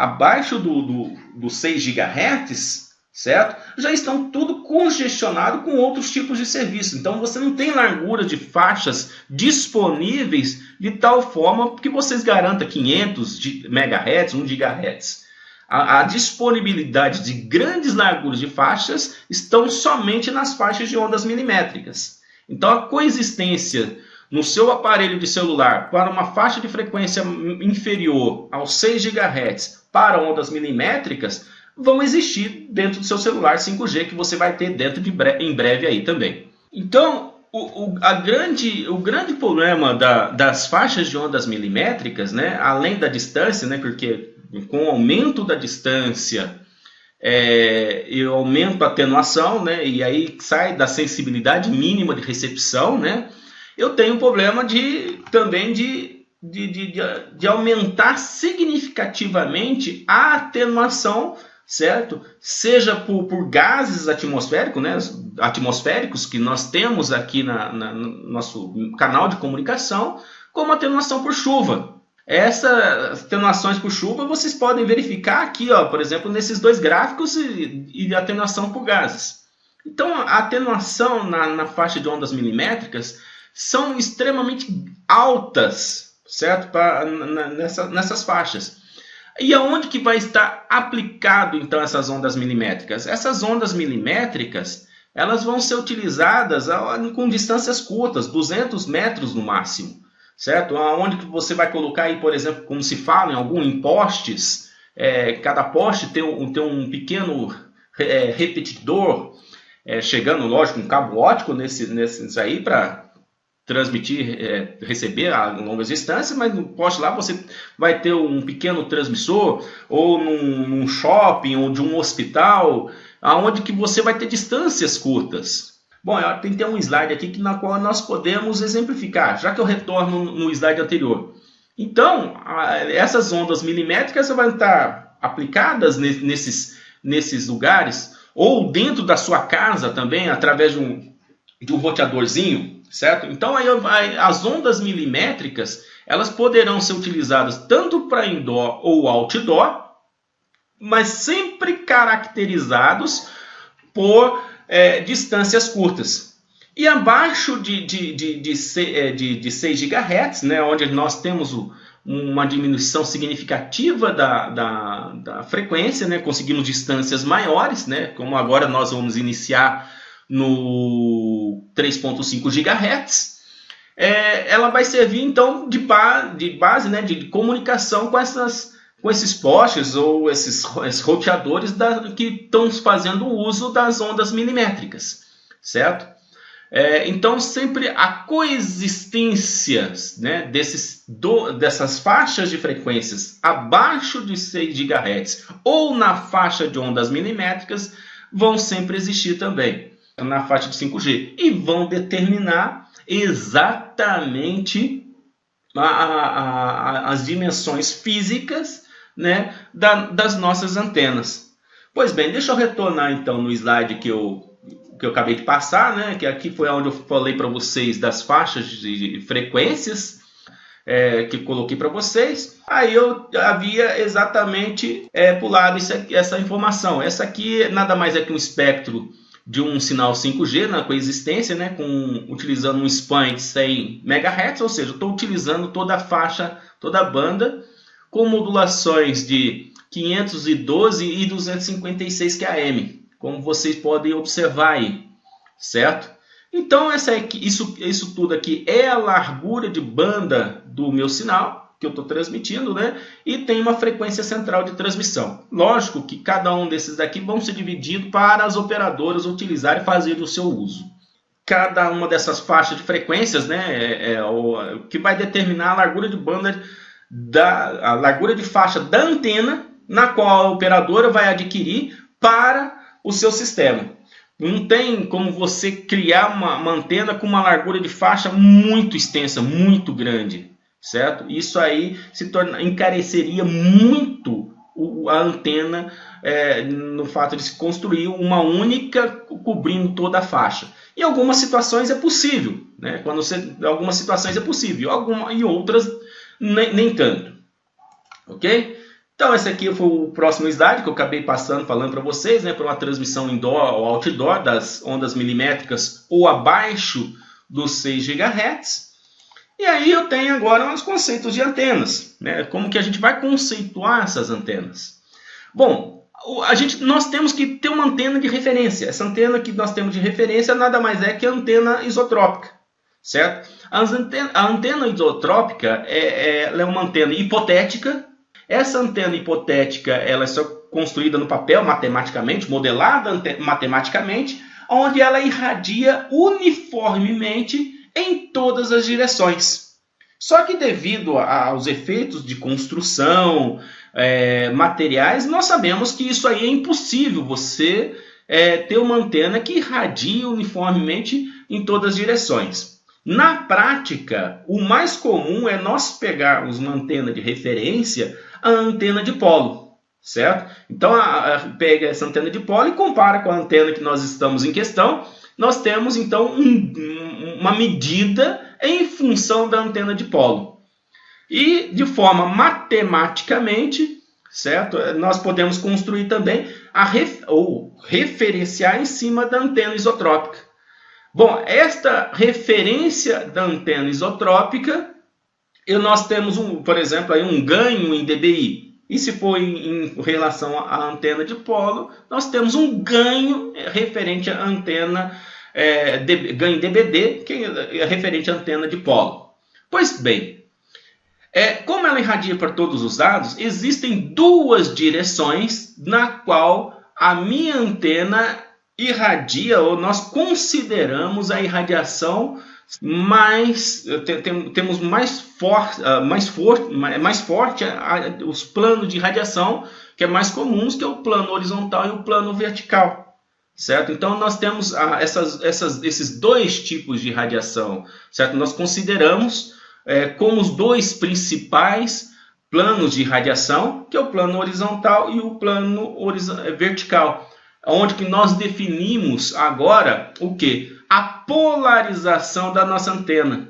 6 GHz, certo? Já estão tudo congestionado com outros tipos de serviço. Então você não tem largura de faixas disponíveis de tal forma que vocês garantam 500 MHz, 1 GHz. A disponibilidade de grandes larguras de faixas estão somente nas faixas de ondas milimétricas. Então a coexistência no seu aparelho de celular para uma faixa de frequência inferior aos 6 GHz para ondas milimétricas vão existir dentro do seu celular 5G, que você vai ter em breve aí também. Então, o grande problema das faixas de ondas milimétricas, né, além da distância, né, porque com o aumento da distância eu aumento a atenuação, né, e aí sai da sensibilidade mínima de recepção, né, eu tenho um problema também de aumentar significativamente a atenuação, certo? Seja por gases atmosféricos, né? Atmosféricos que nós temos aqui no nosso canal de comunicação, como atenuação por chuva. Essas atenuações por chuva vocês podem verificar aqui, ó, por exemplo, nesses 2 gráficos e atenuação por gases. Então, a atenuação na faixa de ondas milimétricas são extremamente altas, certo? Nessas faixas. E aonde que vai estar aplicado então essas ondas milimétricas? Essas ondas milimétricas, elas vão ser utilizadas com distâncias curtas, 200 metros no máximo, certo? Aonde que você vai colocar aí, por exemplo, como se fala em postes, cada poste tem um pequeno repetidor, chegando, lógico, um cabo óptico nesses aí para transmitir, receber a longas distâncias, mas no poste lá você vai ter um pequeno transmissor, ou num shopping, ou de um hospital, aonde que você vai ter distâncias curtas. Bom, tem que ter um slide aqui na qual nós podemos exemplificar, já que eu retorno no slide anterior. Então, essas ondas milimétricas vão estar aplicadas nesses lugares, ou dentro da sua casa também, através de um roteadorzinho, certo? Então as ondas milimétricas elas poderão ser utilizadas tanto para indoor ou outdoor, mas sempre caracterizados por distâncias curtas. E abaixo de 6 GHz, né, onde nós temos uma diminuição significativa da frequência, né, conseguimos distâncias maiores, né, como agora nós vamos iniciar no 3.5 GHz, ela vai servir então de base, né, de comunicação com com esses postes ou esses roteadores que estão fazendo uso das ondas milimétricas, certo? Então, sempre a coexistência, né, dessas faixas de frequências abaixo de 6 GHz ou na faixa de ondas milimétricas vão sempre existir também na faixa de 5G e vão determinar exatamente as dimensões físicas, né, das nossas antenas. Pois bem, deixa eu retornar então no slide que eu acabei de passar, né, que aqui foi onde eu falei para vocês das faixas de frequências que coloquei para vocês. Aí eu havia exatamente pulado essa informação. Essa aqui nada mais é que um espectro de um sinal 5G na coexistência, né, utilizando um span de 100 MHz, ou seja, estou utilizando toda a faixa, toda a banda, com modulações de 512 e 256 km, como vocês podem observar aí, certo? Então, isso tudo aqui é a largura de banda do meu sinal, que eu estou transmitindo, né? E tem uma frequência central de transmissão. Lógico que cada um desses daqui vão ser divididos para as operadoras utilizarem e fazerem o seu uso. Cada uma dessas faixas de frequências, né, o que vai determinar a largura de banda, a largura de faixa da antena, na qual a operadora vai adquirir para o seu sistema. Não tem como você criar uma antena com uma largura de faixa muito extensa, muito grande, certo? Isso aí encareceria muito a antena no fato de se construir uma única cobrindo toda a faixa. Em algumas situações é possível, né? Algumas situações é possível, e outras nem tanto, ok? Então, esse aqui foi o próximo slide que eu acabei falando para vocês, né, para uma transmissão indoor ou outdoor das ondas milimétricas ou abaixo dos 6 GHz. E aí eu tenho agora uns conceitos de antenas, né, como que a gente vai conceituar essas antenas. Bom, nós temos que ter uma antena de referência. Essa antena que nós temos de referência nada mais é que a antena isotrópica, certo? A antena isotrópica ela é uma antena hipotética. Essa antena hipotética ela é só construída no papel matematicamente, modelada matematicamente, onde ela irradia uniformemente em todas as direções. Só que devido aos efeitos de construção, materiais, nós sabemos que isso aí é impossível, você ter uma antena que irradie uniformemente em todas as direções. Na prática, o mais comum é nós pegarmos uma antena de referência, a antena de polo, certo? Então, pega essa antena de polo e compara com a antena que nós estamos em questão. Nós temos, então, uma medida em função da antena de polo. E, de forma matematicamente, certo? Nós podemos construir também ou referenciar em cima da antena isotrópica. Bom, esta referência da antena isotrópica, nós temos, por exemplo, aí um ganho em dBi. E se for em relação à antena de polo, nós temos um ganho referente à antena, ganho em dBd, que é referente à antena de polo. Pois bem, como ela irradia para todos os lados, existem duas direções na qual a minha antena irradia, ou nós consideramos a irradiação temos mais forte os planos de radiação que é mais comuns, que é o plano horizontal e o plano vertical, certo? Então nós temos esses dois tipos de radiação, certo? Nós consideramos como os dois principais planos de radiação, que é o plano horizontal e o plano vertical, onde que nós definimos agora o quê? A polarização da nossa antena.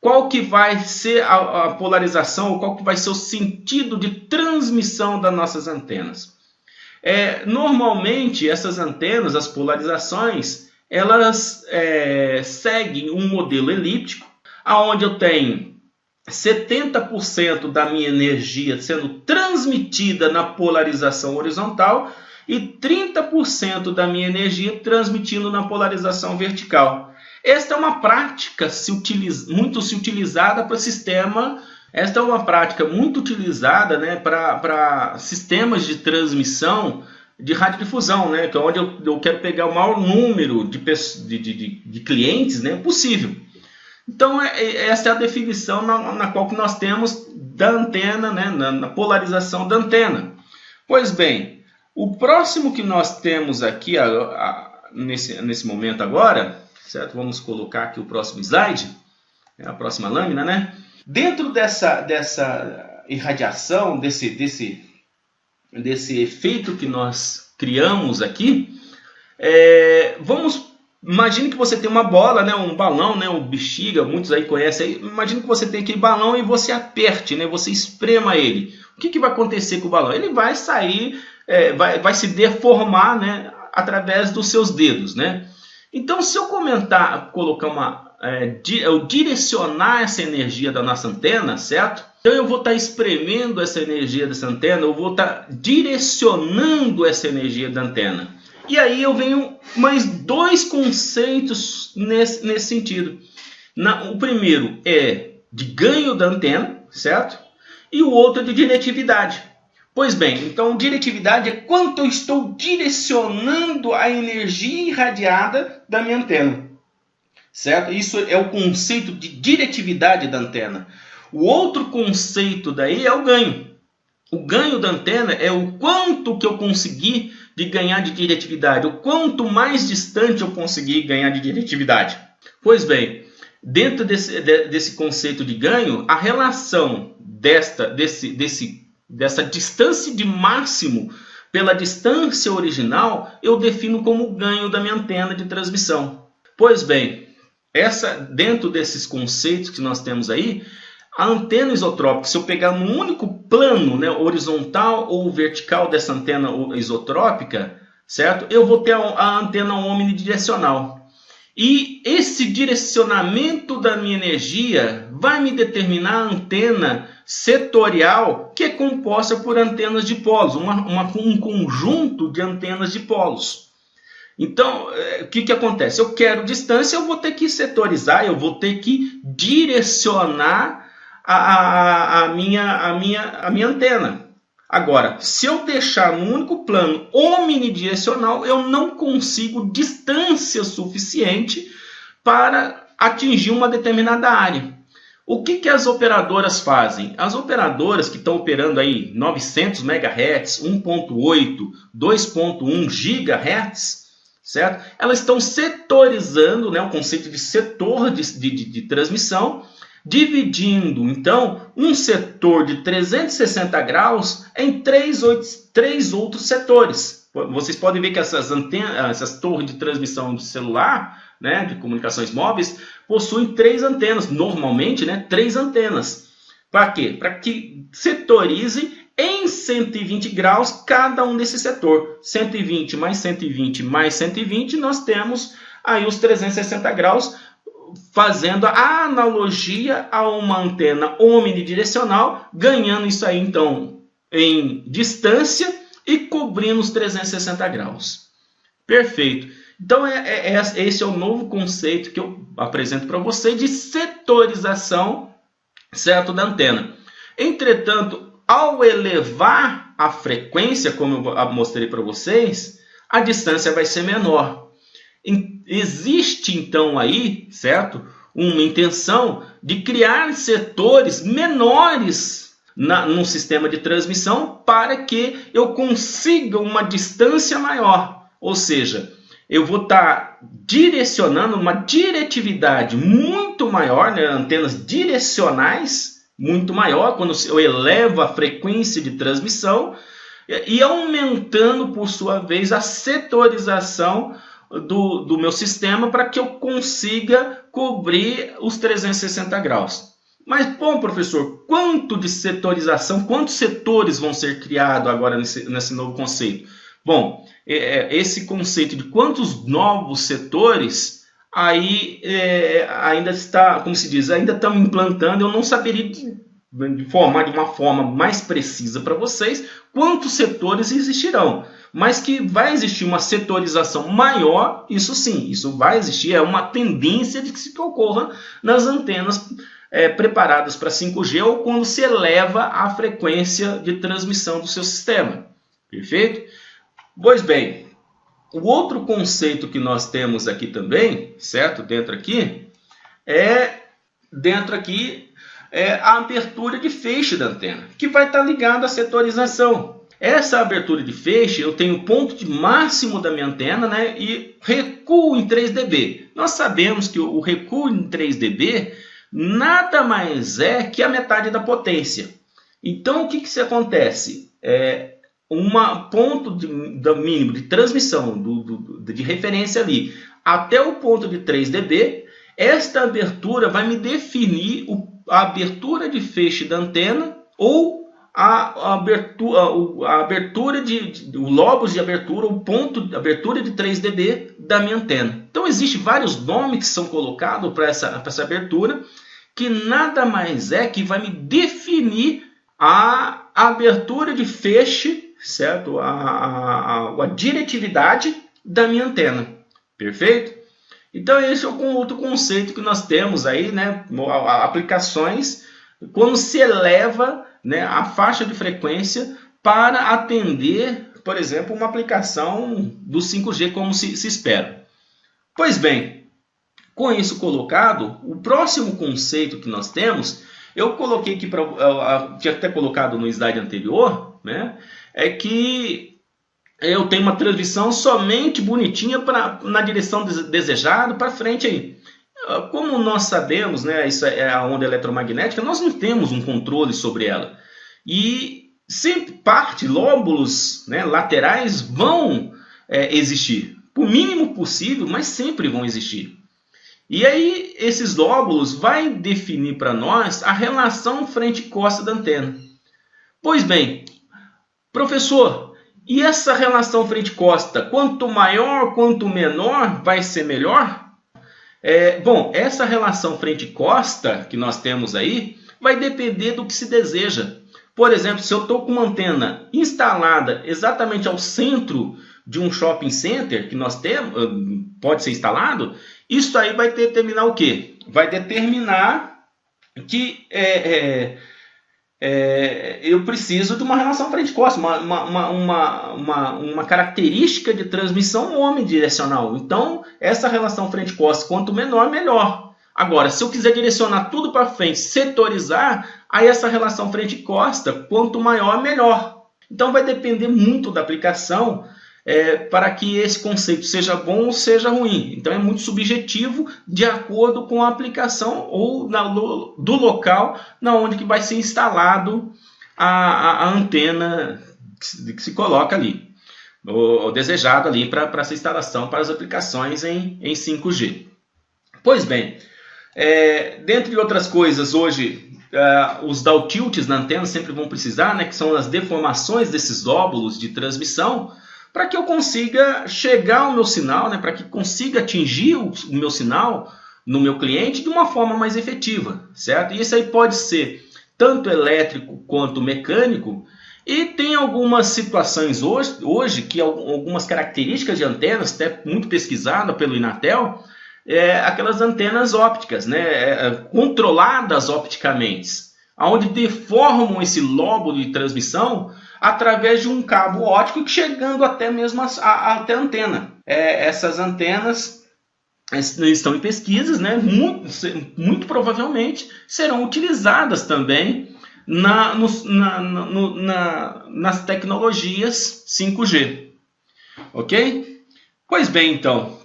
Qual que vai ser a polarização, ou qual que vai ser o sentido de transmissão das nossas antenas? Normalmente, essas antenas, as polarizações, elas seguem um modelo elíptico, onde eu tenho 70% da minha energia sendo transmitida na polarização horizontal e 30% da minha energia transmitindo na polarização vertical. Esta é uma prática muito utilizada para sistema Esta é uma prática muito utilizada, né, para sistemas de transmissão de radiodifusão, né, que é onde eu quero pegar o maior número de clientes, né, possível. Então, essa é a definição na qual que nós temos da antena, né, na polarização da antena. Pois bem, o próximo que nós temos aqui nesse momento agora, certo? Vamos colocar aqui o próximo slide, a próxima lâmina, né? Dentro dessa irradiação, desse efeito que nós criamos aqui, imagine que você tem uma bola, né, um balão, né, um bexiga, muitos aí conhecem. Imagine que você tem aquele balão e você aperte, né, você esprema ele. O que vai acontecer com o balão? Ele vai sair, vai se deformar, né, através dos seus dedos, né? Então, se eu eu direcionar essa energia da nossa antena, certo? Então eu vou estar espremendo essa energia dessa antena, eu vou estar direcionando essa energia da antena. E aí eu venho mais dois conceitos nesse sentido. O primeiro é de ganho da antena, certo? E o outro é de diretividade. Pois bem, então diretividade é quanto eu estou direcionando a energia irradiada da minha antena, certo? Isso é o conceito de diretividade da antena. O outro conceito daí é o ganho. O ganho da antena é o quanto que eu consegui de ganhar de diretividade, o quanto mais distante eu conseguir ganhar de diretividade. Pois bem, dentro desse conceito de ganho, a relação dessa distância de máximo pela distância original, eu defino como ganho da minha antena de transmissão. Pois bem, dentro desses conceitos que nós temos aí, a antena isotrópica, se eu pegar no único plano, né, horizontal ou vertical dessa antena isotrópica, certo? Eu vou ter a antena omnidirecional. E esse direcionamento da minha energia vai me determinar a antena setorial, que é composta por antenas de polos, um conjunto de antenas de polos. Então, o que acontece? Eu quero distância, eu vou ter que setorizar, eu vou ter que direcionar a minha antena. Agora, se eu deixar no único plano omnidirecional, eu não consigo distância suficiente para atingir uma determinada área. O que as operadoras fazem? As operadoras que estão operando aí 900 MHz, 1.8, 2.1 GHz, certo? Elas estão setorizando, né, o conceito de setor de transmissão, dividindo, então, um setor de 360 graus em três outros setores. Vocês podem ver que essas torres de transmissão de celular, né, de comunicações móveis, possuem 3 antenas, normalmente, né, 3 antenas. Para quê? Para que setorize em 120 graus cada um desse setor. 120 mais 120 mais 120, nós temos aí os 360 graus, fazendo a analogia a uma antena omnidirecional, ganhando isso aí, então, em distância e cobrindo os 360 graus. Perfeito. Então, esse é o novo conceito que eu apresento para você de setorização, certo, da antena. Entretanto, ao elevar a frequência, como eu mostrei para vocês, a distância vai ser menor. Existe, então, aí, certo, uma intenção de criar setores menores no sistema de transmissão para que eu consiga uma distância maior. Ou seja, eu vou estar direcionando uma diretividade muito maior, né, antenas direcionais muito maior, quando eu elevo a frequência de transmissão e aumentando, por sua vez, a setorização do meu sistema para que eu consiga cobrir os 360 graus. Mas, bom, professor, quanto de setorização, quantos setores vão ser criados agora nesse novo conceito? Bom, esse conceito de quantos novos setores, aí ainda está, como se diz, ainda estamos implantando, eu não saberia informar de uma forma mais precisa para vocês quantos setores existirão. Mas que vai existir uma setorização maior, isso sim, isso vai existir, é uma tendência de que se ocorra nas antenas preparadas para 5G ou quando se eleva a frequência de transmissão do seu sistema. Perfeito? Pois bem, o outro conceito que nós temos aqui também, certo? Dentro aqui é a abertura de feixe da antena, que vai estar ligada à setorização. Essa abertura de feixe, eu tenho o ponto de máximo da minha antena, né, e recuo em 3 dB. Nós sabemos que o recuo em 3 dB nada mais é que a metade da potência. Então, o que se acontece? Ponto mínimo de transmissão, de referência ali, até o ponto de 3 dB, esta abertura vai me definir a abertura de feixe da antena ou a abertura o lobos de abertura, o ponto de abertura de 3 dB da minha antena. Então, existem vários nomes que são colocados para essa abertura, que nada mais é que vai me definir a abertura de feixe, certo? A diretividade da minha antena. Perfeito? Então, esse é um outro conceito que nós temos aí, né? Aplicações quando se eleva, né, a faixa de frequência para atender, por exemplo, uma aplicação do 5G como se espera. Pois bem, com isso colocado, o próximo conceito que nós temos, eu coloquei aqui, tinha até colocado no slide anterior, né, é que eu tenho uma transmissão somente bonitinha na direção desejada para frente aí. Como nós sabemos, né, isso é a onda eletromagnética, nós não temos um controle sobre ela. E sempre lóbulos, né, laterais vão existir. Por mínimo possível, mas sempre vão existir. E aí, esses lóbulos vai definir para nós a relação frente-costa da antena. Pois bem, professor, e essa relação frente-costa, quanto maior, quanto menor, vai ser melhor? Bom, essa relação frente-costa que nós temos aí vai depender do que se deseja. Por exemplo, se eu estou com uma antena instalada exatamente ao centro de um shopping center que nós temos, pode ser instalado, isso aí vai determinar o quê? Vai determinar que eu preciso de uma relação frente-costa, uma característica de transmissão omnidirecional. Então, essa relação frente-costa, quanto menor, melhor. Agora, se eu quiser direcionar tudo para frente, setorizar, aí essa relação frente-costa, quanto maior, melhor. Então, vai depender muito da aplicação para que esse conceito seja bom ou seja ruim. Então, é muito subjetivo de acordo com a aplicação ou do local na onde que vai ser instalado a antena que se coloca ali, ou desejado ali para essa instalação para as aplicações em 5G. Pois bem, dentre outras coisas, hoje os down tilts na antena sempre vão precisar, né, que são as deformações desses lóbulos de transmissão, para que eu consiga chegar ao meu sinal, né, para que consiga atingir o meu sinal no meu cliente de uma forma mais efetiva, certo? E isso aí pode ser tanto elétrico quanto mecânico, e tem algumas situações hoje que algumas características de antenas, até muito pesquisada pelo Inatel, aquelas antenas ópticas, né, controladas opticamente, onde deformam esse lobo de transmissão através de um cabo óptico chegando até mesmo até a antena. Essas antenas estão em pesquisas, né? Muito provavelmente serão utilizadas também nas tecnologias 5G. Ok? Pois bem, então,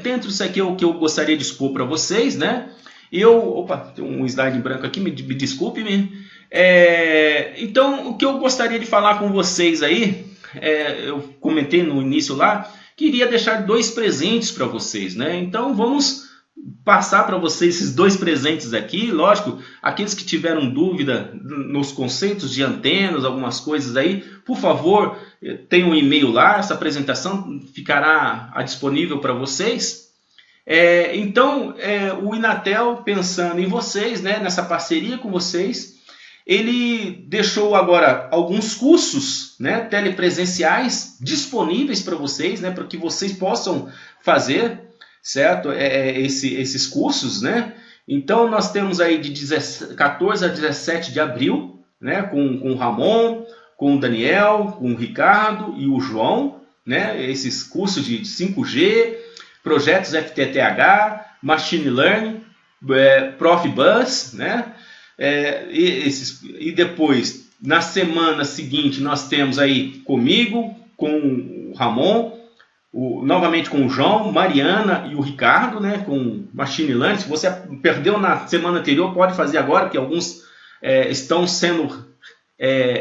dentro disso aqui é o que eu gostaria de expor para vocês, né? Opa, tem um slide em branco aqui, me desculpe-me. Então, o que eu gostaria de falar com vocês aí, eu comentei no início lá, queria deixar 2 presentes para vocês, né? Então, vamos passar para vocês esses 2 presentes aqui. Lógico, aqueles que tiveram dúvida nos conceitos de antenas, algumas coisas aí, por favor, tem um e-mail lá, essa apresentação ficará disponível para vocês. Então, o Inatel, pensando em vocês, né, nessa parceria com vocês, ele deixou agora alguns cursos, né, telepresenciais disponíveis para vocês, né, para que vocês possam fazer, certo? Esses cursos, né? Então, nós temos aí de 14 a 17 de abril, né, com o Ramon, com o Daniel, com o Ricardo e o João, né, esses cursos de 5G, projetos FTTH, Machine Learning, Profibus, né, e depois, na semana seguinte, nós temos aí comigo, com o Ramon, novamente com o João, Mariana e o Ricardo, né, com Machine Learning. Se você perdeu na semana anterior, pode fazer agora, porque alguns estão sendo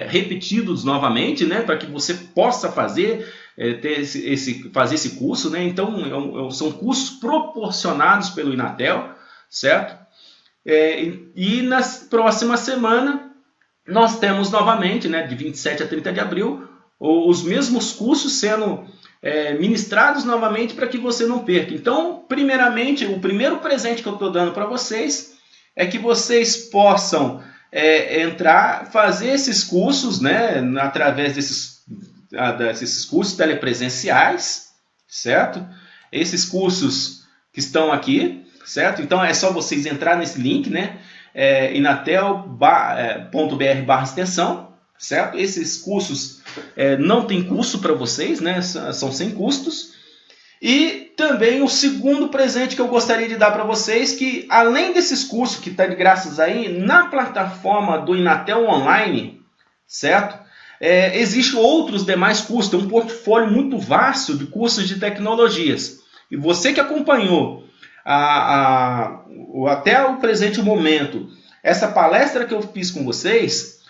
repetidos novamente, né, para que você possa fazer, fazer esse curso, né. Então, são cursos proporcionados pelo Inatel, certo? E na próxima semana, nós temos novamente, né, de 27 a 30 de abril, os mesmos cursos sendo ministrados novamente para que você não perca. Então, primeiramente, o primeiro presente que eu estou dando para vocês é que vocês possam entrar, fazer esses cursos, né, através desses cursos telepresenciais, certo? Esses cursos que estão aqui, certo? Então, é só vocês entrar nesse link, né, inatel.br/extensão, certo? Esses cursos não tem custo para vocês, né? São sem custos. E também o segundo presente que eu gostaria de dar para vocês, que além desses cursos que está de graças aí, na plataforma do Inatel Online, certo? Existem outros demais cursos, tem um portfólio muito vasto de cursos de tecnologias. E você que acompanhou até o presente momento essa palestra que eu fiz com vocês,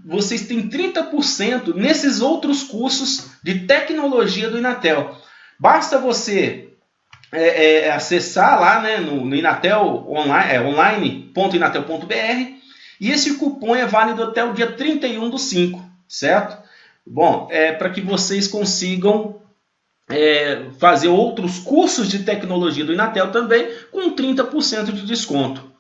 vocês têm 30% nesses outros cursos de tecnologia do Inatel. Basta você acessar lá, né, no Inatel online.inatel.br, e esse cupom é válido até o dia 31/5, certo? Bom, para que vocês consigam fazer outros cursos de tecnologia do Inatel também com 30% de desconto.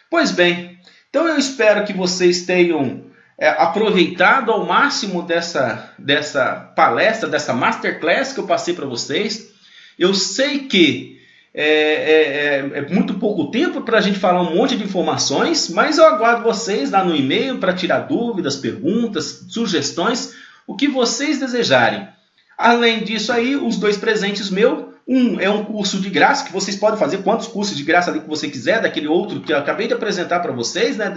Pois bem, então eu espero que vocês tenham aproveitado ao máximo dessa palestra, dessa masterclass que eu passei para vocês. Eu sei que é muito pouco tempo para a gente falar um monte de informações, mas eu aguardo vocês lá no e-mail para tirar dúvidas, perguntas, sugestões, o que vocês desejarem. Além disso aí, os dois presentes meus, um é um curso de graça, que vocês podem fazer quantos cursos de graça ali que você quiser, daquele outro que eu acabei de apresentar para vocês, né,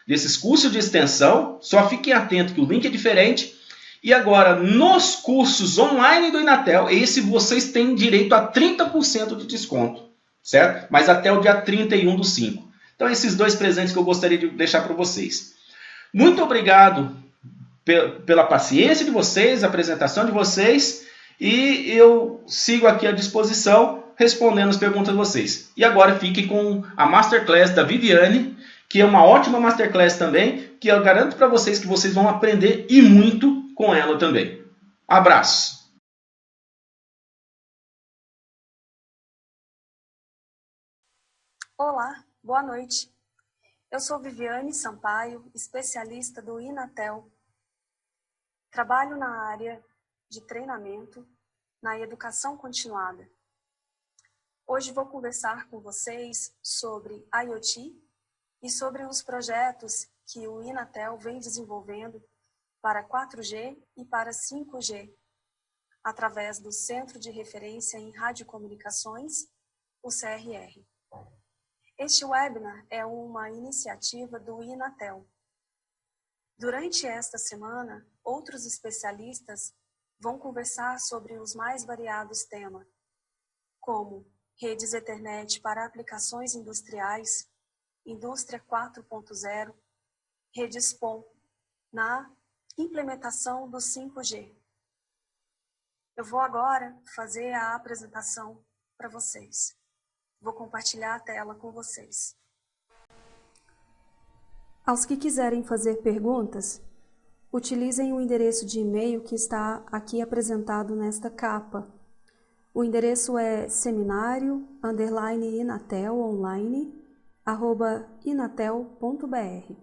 desses cursos de extensão. Só fiquem atentos que o link é diferente. E agora, nos cursos online do Inatel, esse vocês têm direito a 30% de desconto, certo? Mas até o dia 31/5. Então, esses dois presentes que eu gostaria de deixar para vocês. Muito obrigado pela paciência de vocês, a apresentação de vocês, e eu sigo aqui à disposição respondendo as perguntas de vocês. E agora fiquem com a Masterclass da Viviane, que é uma ótima Masterclass também, que eu garanto para vocês que vocês vão aprender e muito com ela também. Abraço! Olá, boa noite. Eu sou Viviane Sampaio, especialista do Inatel. Trabalho na área de treinamento, na educação continuada. Hoje vou conversar com vocês sobre IoT e sobre os projetos que o Inatel vem desenvolvendo para 4G e para 5G, através do Centro de Referência em Radiocomunicações, o CRR. Este webinar é uma iniciativa do Inatel. Durante esta semana, outros especialistas vão conversar sobre os mais variados temas, como redes Ethernet para aplicações industriais, Indústria 4.0, redes PON, na implementação do 5G. Eu vou agora fazer a apresentação para vocês. Vou compartilhar a tela com vocês. Aos que quiserem fazer perguntas, utilizem o endereço de e-mail que está aqui apresentado nesta capa. O endereço é seminário_inatelonline@inatel.br.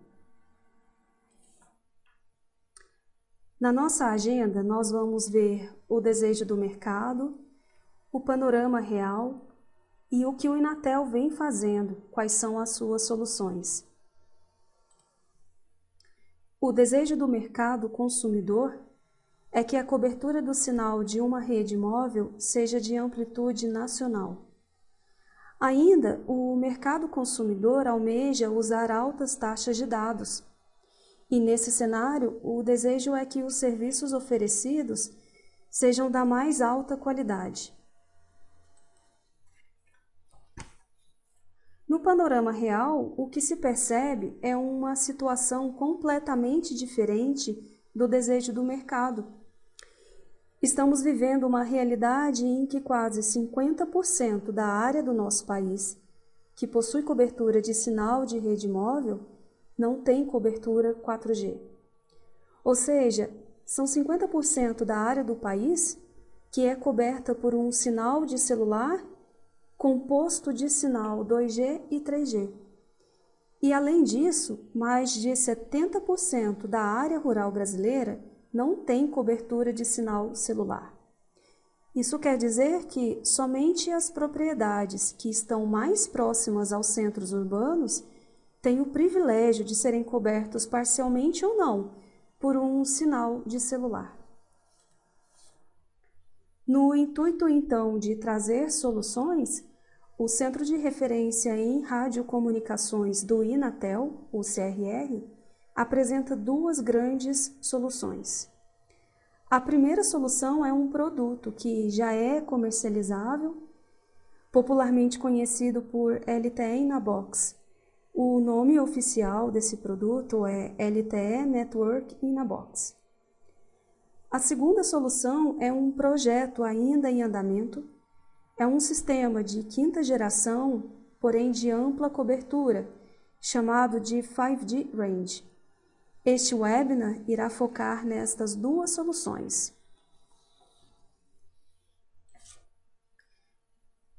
Na nossa agenda, nós vamos ver o desejo do mercado, o panorama real, e o que o Inatel vem fazendo, quais são as suas soluções. O desejo do mercado consumidor é que a cobertura do sinal de uma rede móvel seja de amplitude nacional. Ainda, o mercado consumidor almeja usar altas taxas de dados. E nesse cenário, o desejo é que os serviços oferecidos sejam da mais alta qualidade. No panorama real, o que se percebe é uma situação completamente diferente do desejo do mercado. Estamos vivendo uma realidade em que quase 50% da área do nosso país, que possui cobertura de sinal de rede móvel, não tem cobertura 4G. Ou seja, são 50% da área do país que é coberta por um sinal de celular composto de sinal 2G e 3G. E, além disso, mais de 70% da área rural brasileira não tem cobertura de sinal celular. Isso quer dizer que somente as propriedades que estão mais próximas aos centros urbanos têm o privilégio de serem cobertos parcialmente ou não por um sinal de celular. No intuito, então, de trazer soluções, o Centro de Referência em Radiocomunicações do Inatel, o CRR, apresenta duas grandes soluções. A primeira solução é um produto que já é comercializável, popularmente conhecido por LTE na Box. O nome oficial desse produto é LTE Network in a Box. A segunda solução é um projeto ainda em andamento. É um sistema de quinta geração, porém de ampla cobertura, chamado de 5G Range. Este webinar irá focar nestas duas soluções.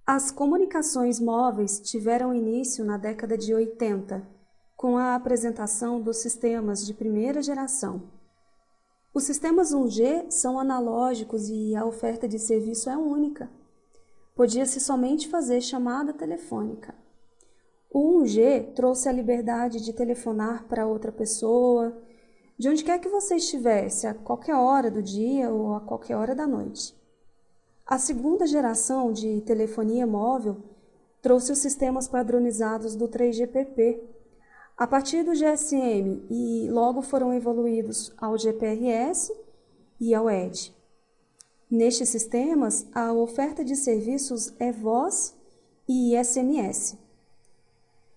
As comunicações móveis tiveram início na década de 80, com a apresentação dos sistemas de primeira geração. Os sistemas 1G são analógicos e a oferta de serviço é única. Podia-se somente fazer chamada telefônica. O 1G trouxe a liberdade de telefonar para outra pessoa, de onde quer que você estivesse, a qualquer hora do dia ou a qualquer hora da noite. A segunda geração de telefonia móvel trouxe os sistemas padronizados do 3GPP, a partir do GSM, e logo foram evoluídos ao GPRS e ao ED. Nestes sistemas, a oferta de serviços é voz e SMS.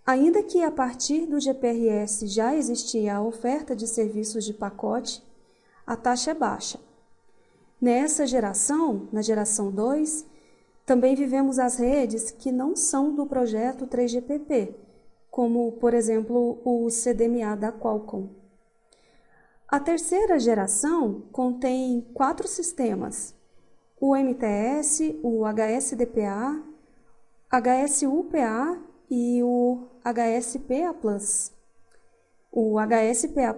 Ainda que a partir do GPRS já existia a oferta de serviços de pacote, a taxa é baixa. Nessa geração, na geração 2, também vivemos as redes que não são do projeto 3GPP, como, por exemplo, o CDMA da Qualcomm. A terceira geração contém 4 sistemas: o MTS, o HSDPA, HSUPA e o HSPA+. O HSPA+,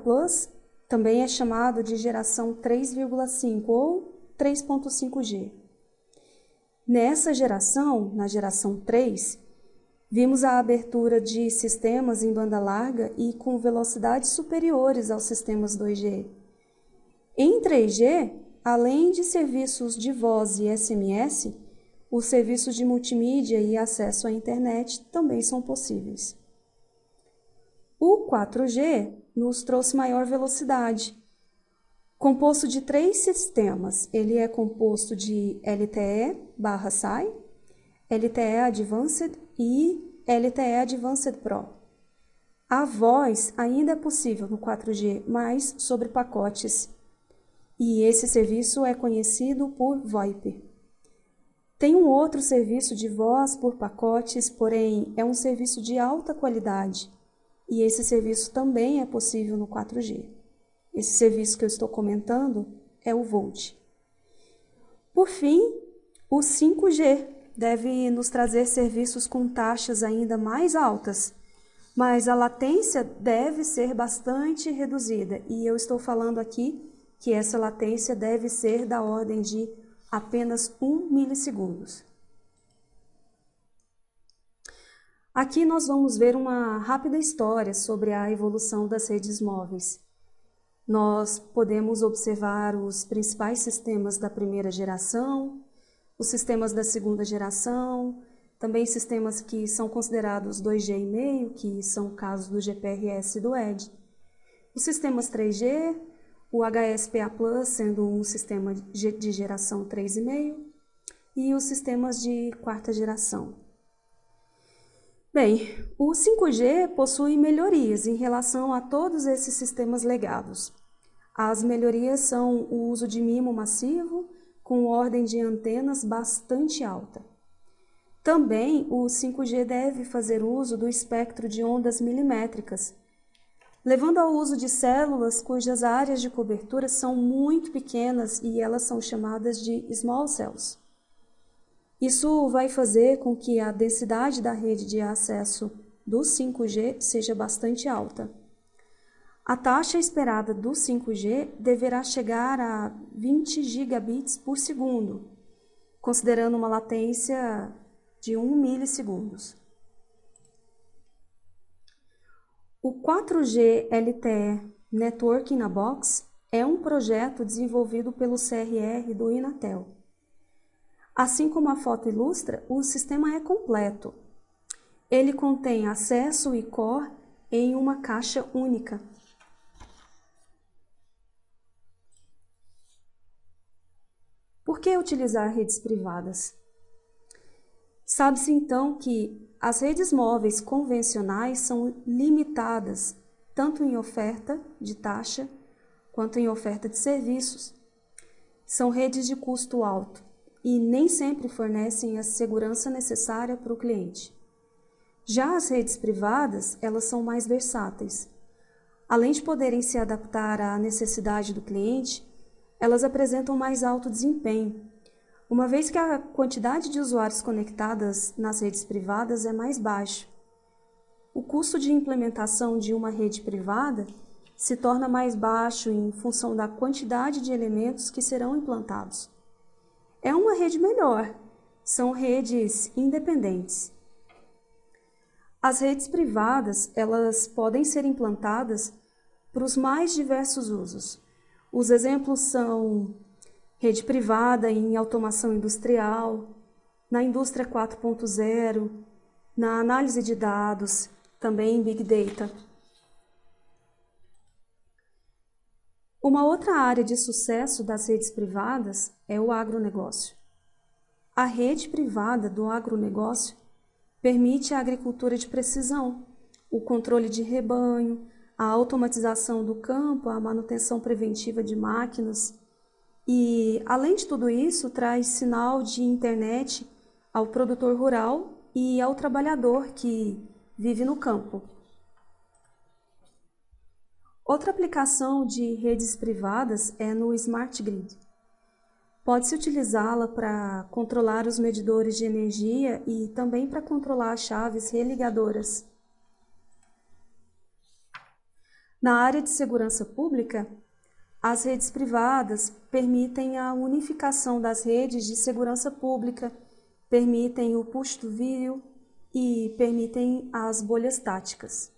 também é chamado de geração 3,5 ou 3.5G. Nessa geração, na geração 3, vimos a abertura de sistemas em banda larga e com velocidades superiores aos sistemas 2G. Em 3G, além de serviços de voz e SMS, os serviços de multimídia e acesso à internet também são possíveis. O 4G nos trouxe maior velocidade. Composto de 3 sistemas, ele é composto de LTE/SAI, LTE Advanced e LTE Advanced Pro. A voz ainda é possível no 4G, mas sobre pacotes, e esse serviço é conhecido por VoIP. Tem um outro serviço de voz por pacotes, porém é um serviço de alta qualidade, e esse serviço também é possível no 4G. Esse serviço que eu estou comentando é o VoLTE. Por fim, o 5G deve nos trazer serviços com taxas ainda mais altas, mas a latência deve ser bastante reduzida, e eu estou falando aqui que essa latência deve ser da ordem de apenas 1 milissegundos. Aqui nós vamos ver uma rápida história sobre a evolução das redes móveis. Nós podemos observar os principais sistemas da primeira geração, os sistemas da segunda geração, também sistemas que são considerados 2G e meio, que são o caso do GPRS e do ED. Os sistemas 3G, o HSPA+, sendo um sistema de geração 3,5, e os sistemas de quarta geração. Bem, o 5G possui melhorias em relação a todos esses sistemas legados. As melhorias são o uso de MIMO massivo, com ordem de antenas bastante alta. Também o 5G deve fazer uso do espectro de ondas milimétricas, levando ao uso de células cujas áreas de cobertura são muito pequenas e elas são chamadas de small cells. Isso vai fazer com que a densidade da rede de acesso do 5G seja bastante alta. A taxa esperada do 5G deverá chegar a 20 gigabits por segundo, considerando uma latência de 1 milissegundos. O 4G LTE Network in a Box é um projeto desenvolvido pelo CRR do Inatel. Assim como a foto ilustra, o sistema é completo. Ele contém acesso e core em uma caixa única. Por que utilizar redes privadas? Sabe-se então que as redes móveis convencionais são limitadas tanto em oferta de taxa quanto em oferta de serviços. São redes de custo alto e nem sempre fornecem a segurança necessária para o cliente. Já as redes privadas, elas são mais versáteis. Além de poderem se adaptar à necessidade do cliente, elas apresentam mais alto desempenho, uma vez que a quantidade de usuários conectadas nas redes privadas é mais baixa. O custo de implementação de uma rede privada se torna mais baixo em função da quantidade de elementos que serão implantados. É uma rede melhor, são redes independentes. As redes privadas, elas podem ser implantadas para os mais diversos usos. Os exemplos são rede privada em automação industrial, na indústria 4.0, na análise de dados, também em Big Data. Uma outra área de sucesso das redes privadas é o agronegócio. A rede privada do agronegócio permite a agricultura de precisão, o controle de rebanho, a automatização do campo, a manutenção preventiva de máquinas e, além de tudo isso, traz sinal de internet ao produtor rural e ao trabalhador que vive no campo. Outra aplicação de redes privadas é no Smart Grid. Pode-se utilizá-la para controlar os medidores de energia e também para controlar as chaves religadoras. Na área de segurança pública, as redes privadas permitem a unificação das redes de segurança pública, permitem o push to video e permitem as bolhas táticas.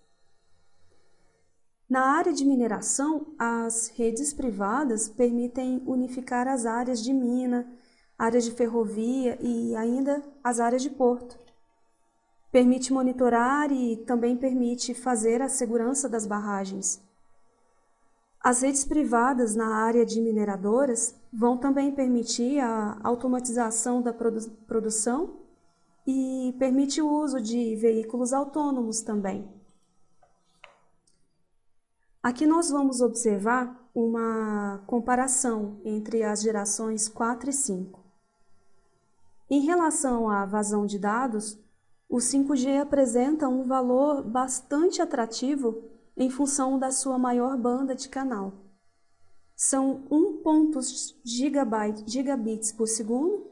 Na área de mineração, as redes privadas permitem unificar as áreas de mina, áreas de ferrovia e ainda as áreas de porto. Permite monitorar e também permite fazer a segurança das barragens. As redes privadas na área de mineradoras vão também permitir a automatização da produção e permite o uso de veículos autônomos também. Aqui nós vamos observar uma comparação entre as gerações 4 e 5. Em relação à vazão de dados, o 5G apresenta um valor bastante atrativo em função da sua maior banda de canal. São 1.0 gigabits por segundo,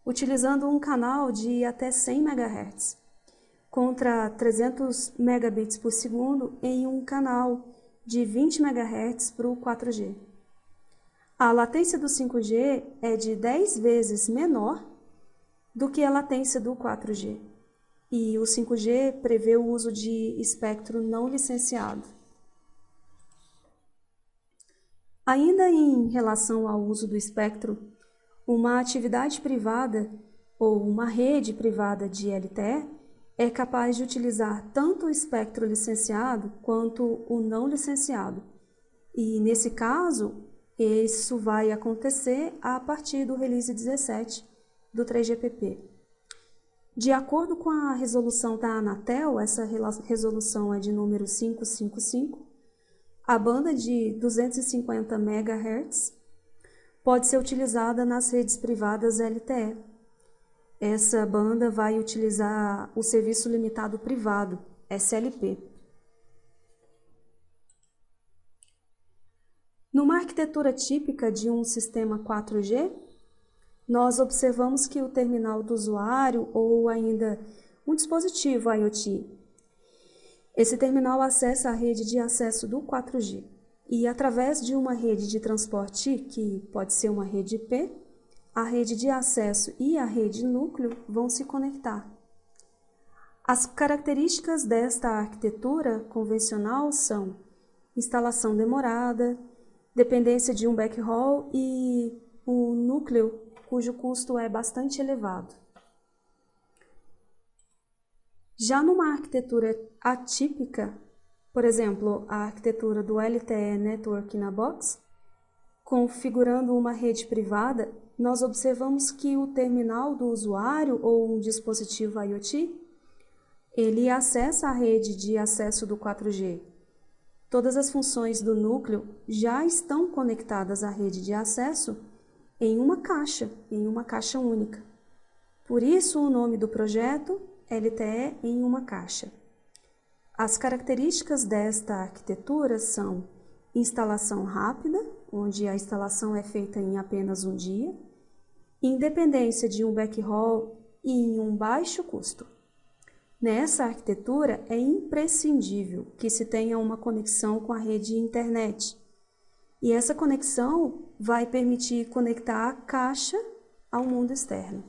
utilizando um canal de até 100 MHz, contra 300 megabits por segundo em um canal de 20 MHz para o 4G. A latência do 5G é de 10 vezes menor do que a latência do 4G. e o 5G prevê o uso de espectro não licenciado. Ainda em relação ao uso do espectro, uma atividade privada ou uma rede privada de LTE é capaz de utilizar tanto o espectro licenciado quanto o não licenciado. E, nesse caso, isso vai acontecer a partir do release 17 do 3GPP. De acordo com a resolução da Anatel, essa resolução é de número 555, a banda de 250 MHz pode ser utilizada nas redes privadas LTE. Essa banda vai utilizar o Serviço Limitado Privado, SLP. Numa arquitetura típica de um sistema 4G, nós observamos que o terminal do usuário ou ainda um dispositivo IoT, esse terminal acessa a rede de acesso do 4G e, através de uma rede de transporte, que pode ser uma rede IP, a rede de acesso e a rede núcleo vão se conectar. As características desta arquitetura convencional são instalação demorada, dependência de um backhaul e um núcleo cujo custo é bastante elevado. Já numa arquitetura atípica, por exemplo, a arquitetura do LTE Network in a Box, configurando uma rede privada, nós observamos que o terminal do usuário ou um dispositivo IoT, ele acessa a rede de acesso do 4G. Todas as funções do núcleo já estão conectadas à rede de acesso em uma caixa única. Por isso o nome do projeto, LTE em uma caixa. As características desta arquitetura são instalação rápida, onde a instalação é feita em apenas um dia, independência de um backhaul e em um baixo custo. Nessa arquitetura é imprescindível que se tenha uma conexão com a rede de internet. E essa conexão vai permitir conectar a caixa ao mundo externo.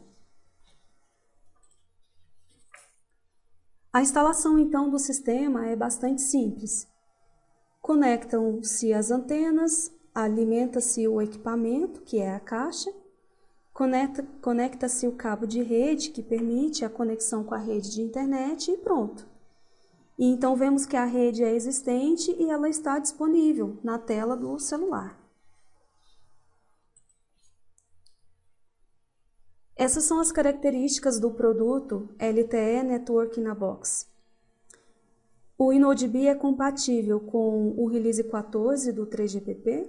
A instalação, então, do sistema é bastante simples. Conectam-se as antenas, alimenta-se o equipamento, que é a caixa, conecta-se o cabo de rede, que permite a conexão com a rede de internet e pronto. E então vemos que a rede é existente e ela está disponível na tela do celular. Essas são as características do produto LTE Network in a Box. O InnoDB é compatível com o Release 14 do 3GPP.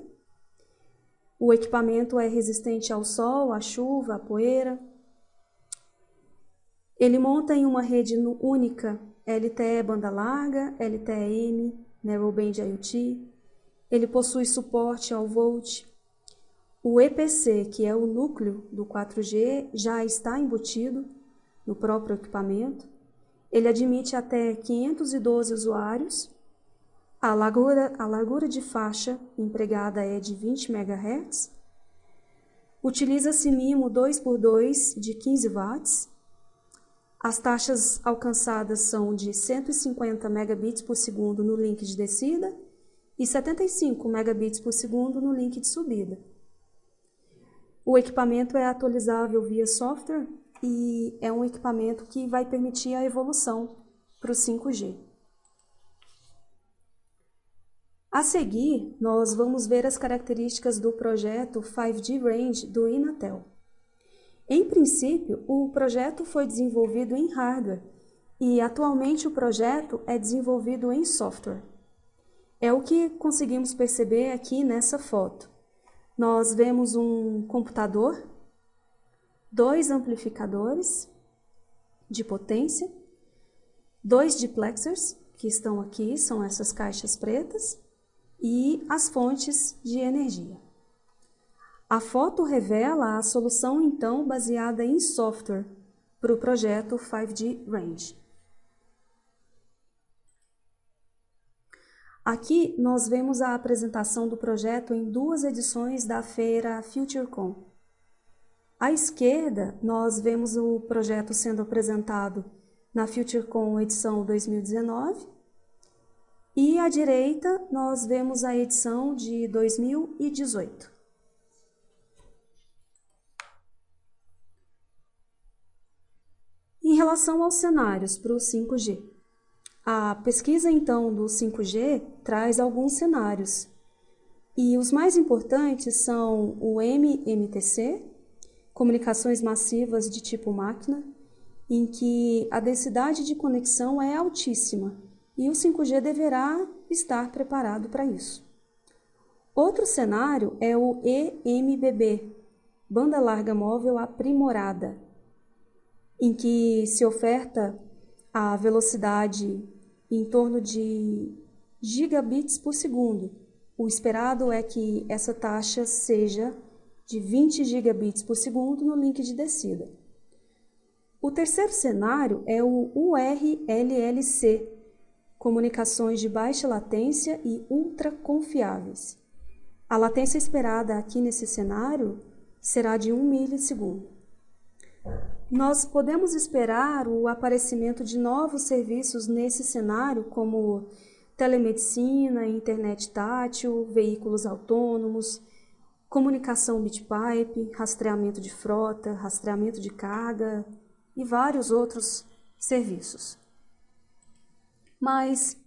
O equipamento é resistente ao sol, à chuva, à poeira. Ele monta em uma rede única LTE banda larga, LTE-M, Narrowband IoT. Ele possui suporte ao Volt. O EPC, que é o núcleo do 4G, já está embutido no próprio equipamento. Ele admite até 512 usuários. A largura de faixa empregada é de 20 MHz. Utiliza-se MIMO 2x2 de 15 watts. As taxas alcançadas são de 150 megabits por segundo no link de descida e 75 megabits por segundo no link de subida. O equipamento é atualizável via software e é um equipamento que vai permitir a evolução para o 5G. A seguir, nós vamos ver as características do projeto 5G Range do Inatel. Em princípio, o projeto foi desenvolvido em hardware e atualmente o projeto é desenvolvido em software. É o que conseguimos perceber aqui nessa foto. Nós vemos um computador, 2 amplificadores de potência, 2 duplexers, que estão aqui, são essas caixas pretas, e as fontes de energia. A foto revela a solução, então, baseada em software para o projeto 5G Range. Aqui nós vemos a apresentação do projeto em 2 edições da feira FutureCon. À esquerda, nós vemos o projeto sendo apresentado na FutureCon edição 2019. E à direita nós vemos a edição de 2018. Em relação aos cenários para o 5G, a pesquisa então do 5G traz alguns cenários. E os mais importantes são o MMTC, comunicações massivas de tipo máquina, em que a densidade de conexão é altíssima e o 5G deverá estar preparado para isso. Outro cenário é o EMBB, banda larga móvel aprimorada, em que se oferta a velocidade em torno de gigabits por segundo. O esperado é que essa taxa seja de 20 gigabits por segundo no link de descida. O terceiro cenário é o URLLC, comunicações de baixa latência e ultra confiáveis. A latência esperada aqui nesse cenário será de 1 milissegundo. Nós podemos esperar o aparecimento de novos serviços nesse cenário, como telemedicina, internet tátil, veículos autônomos, comunicação bitpipe, rastreamento de frota, rastreamento de carga e vários outros serviços. Mas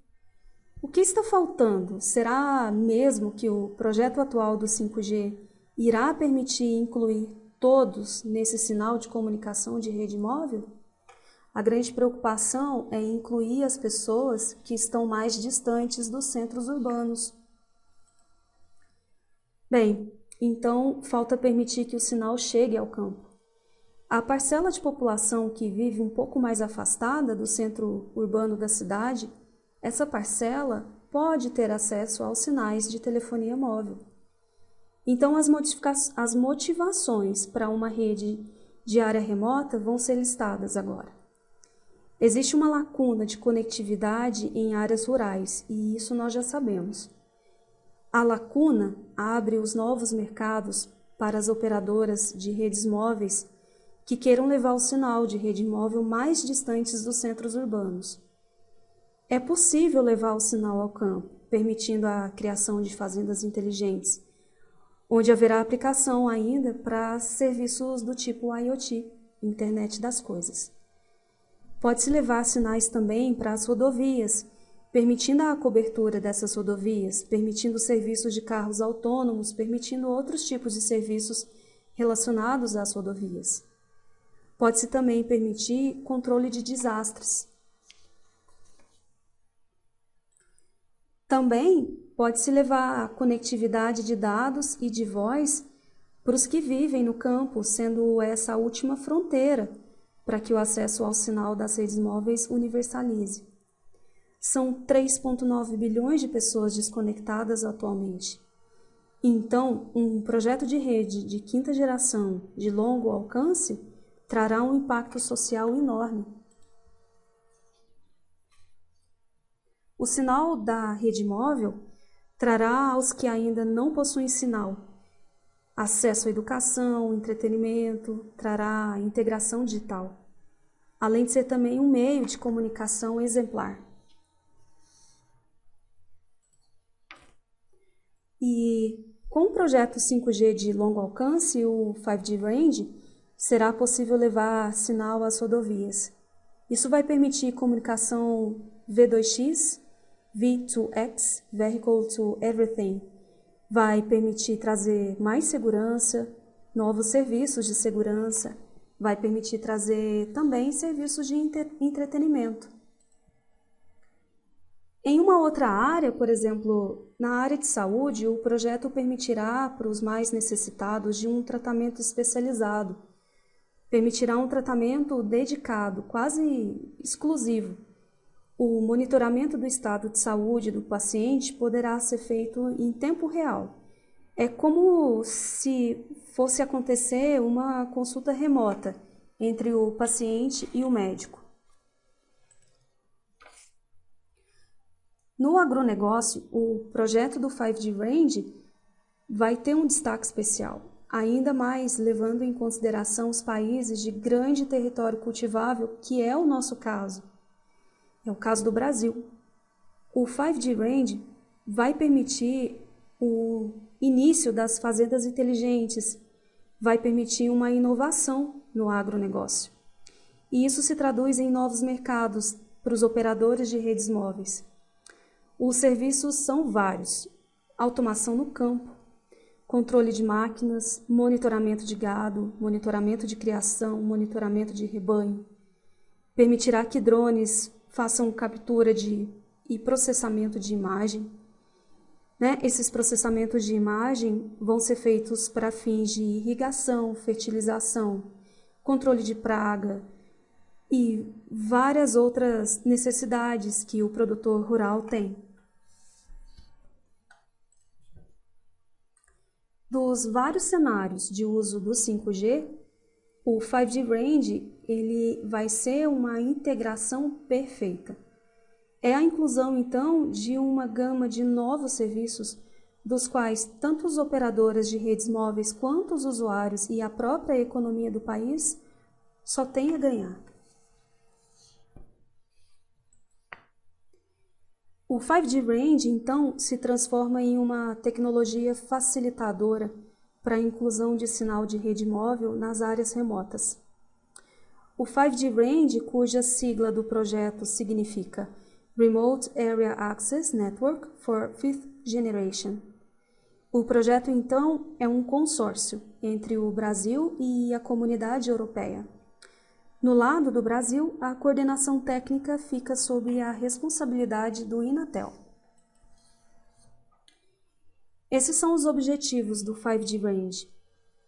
o que está faltando? Será mesmo que o projeto atual do 5G irá permitir incluir todos nesse sinal de comunicação de rede móvel? A grande preocupação é incluir as pessoas que estão mais distantes dos centros urbanos. Bem, então falta permitir que o sinal chegue ao campo. A parcela de população que vive um pouco mais afastada do centro urbano da cidade, essa parcela pode ter acesso aos sinais de telefonia móvel. Então, as motivações para uma rede de área remota vão ser listadas agora. Existe uma lacuna de conectividade em áreas rurais, e isso nós já sabemos. A lacuna abre os novos mercados para as operadoras de redes móveis que queiram levar o sinal de rede móvel mais distantes dos centros urbanos. É possível levar o sinal ao campo, permitindo a criação de fazendas inteligentes, onde haverá aplicação ainda para serviços do tipo IoT, Internet das Coisas. Pode-se levar sinais também para as rodovias, permitindo a cobertura dessas rodovias, permitindo serviços de carros autônomos, permitindo outros tipos de serviços relacionados às rodovias. Pode-se também permitir controle de desastres. Também pode-se levar a conectividade de dados e de voz para os que vivem no campo, sendo essa a última fronteira para que o acesso ao sinal das redes móveis universalize. São 3,9 bilhões de pessoas desconectadas atualmente. Então, um projeto de rede de quinta geração de longo alcance trará um impacto social enorme. O sinal da rede móvel trará aos que ainda não possuem sinal acesso à educação, entretenimento, trará integração digital, além de ser também um meio de comunicação exemplar. E com o projeto 5G de longo alcance, o 5G Range, será possível levar sinal às rodovias. Isso vai permitir comunicação V2X, V2X, Vehicle to Everything. Vai permitir trazer mais segurança, novos serviços de segurança, vai permitir trazer também serviços de entretenimento. Em uma outra área, por exemplo, na área de saúde, o projeto permitirá para os mais necessitados de um tratamento especializado, permitirá um tratamento dedicado, quase exclusivo. O monitoramento do estado de saúde do paciente poderá ser feito em tempo real. É como se fosse acontecer uma consulta remota entre o paciente e o médico. No agronegócio, o projeto do 5G Range vai ter um destaque especial. ainda mais levando em consideração os países de grande território cultivável, que é o nosso caso. É o caso do Brasil. O 5G Range vai permitir o início das fazendas inteligentes, vai permitir uma inovação no agronegócio. E isso se traduz em novos mercados para os operadores de redes móveis. Os serviços são vários: automação no campo, controle de máquinas, monitoramento de gado, monitoramento de criação, monitoramento de rebanho. Permitirá que drones façam captura e processamento de imagem. Esses processamentos de imagem vão ser feitos para fins de irrigação, fertilização, controle de praga e várias outras necessidades que o produtor rural tem. Dos vários cenários de uso do 5G, o 5G Range ele vai ser uma integração perfeita. É a inclusão, então, de uma gama de novos serviços, dos quais tanto os operadores de redes móveis quanto os usuários e a própria economia do país só têm a ganhar. O 5G Range, então, se transforma em uma tecnologia facilitadora para a inclusão de sinal de rede móvel nas áreas remotas. O 5G Range, cuja sigla do projeto significa Remote Area Access Network for Fifth Generation. O projeto, então, é um consórcio entre o Brasil e a comunidade europeia. No lado do Brasil, a coordenação técnica fica sob a responsabilidade do Inatel. Esses são os objetivos do 5G Range: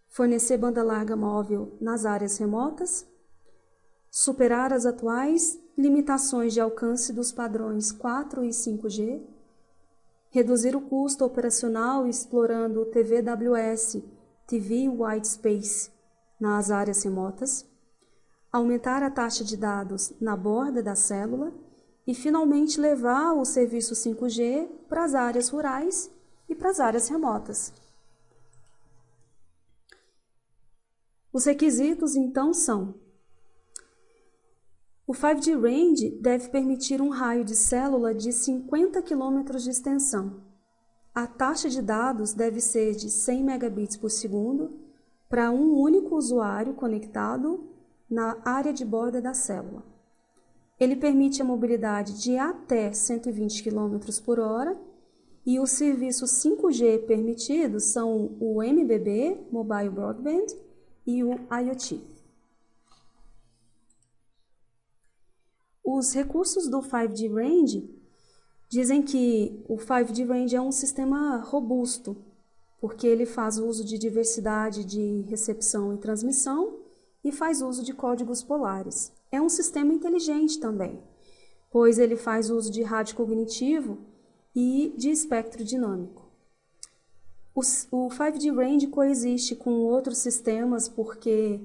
fornecer banda larga móvel nas áreas remotas, superar as atuais limitações de alcance dos padrões 4 e 5G, reduzir o custo operacional explorando o TVWS, TV White Space, nas áreas remotas, aumentar a taxa de dados na borda da célula e, finalmente, levar o serviço 5G para as áreas rurais e para as áreas remotas. Os requisitos, então, são: o 5G Range deve permitir um raio de célula de 50 km de extensão. A taxa de dados deve ser de 100 megabits por segundo para um único usuário conectado na área de borda da célula. Ele permite a mobilidade de até 120 km por hora e os serviços 5G permitidos são o MBB, Mobile Broadband, e o IoT. Os recursos do 5G Range dizem que o 5G Range é um sistema robusto, porque ele faz uso de diversidade de recepção e transmissão e faz uso de códigos polares. É um sistema inteligente também, pois ele faz uso de rádio cognitivo e de espectro dinâmico. O 5G Range coexiste com outros sistemas porque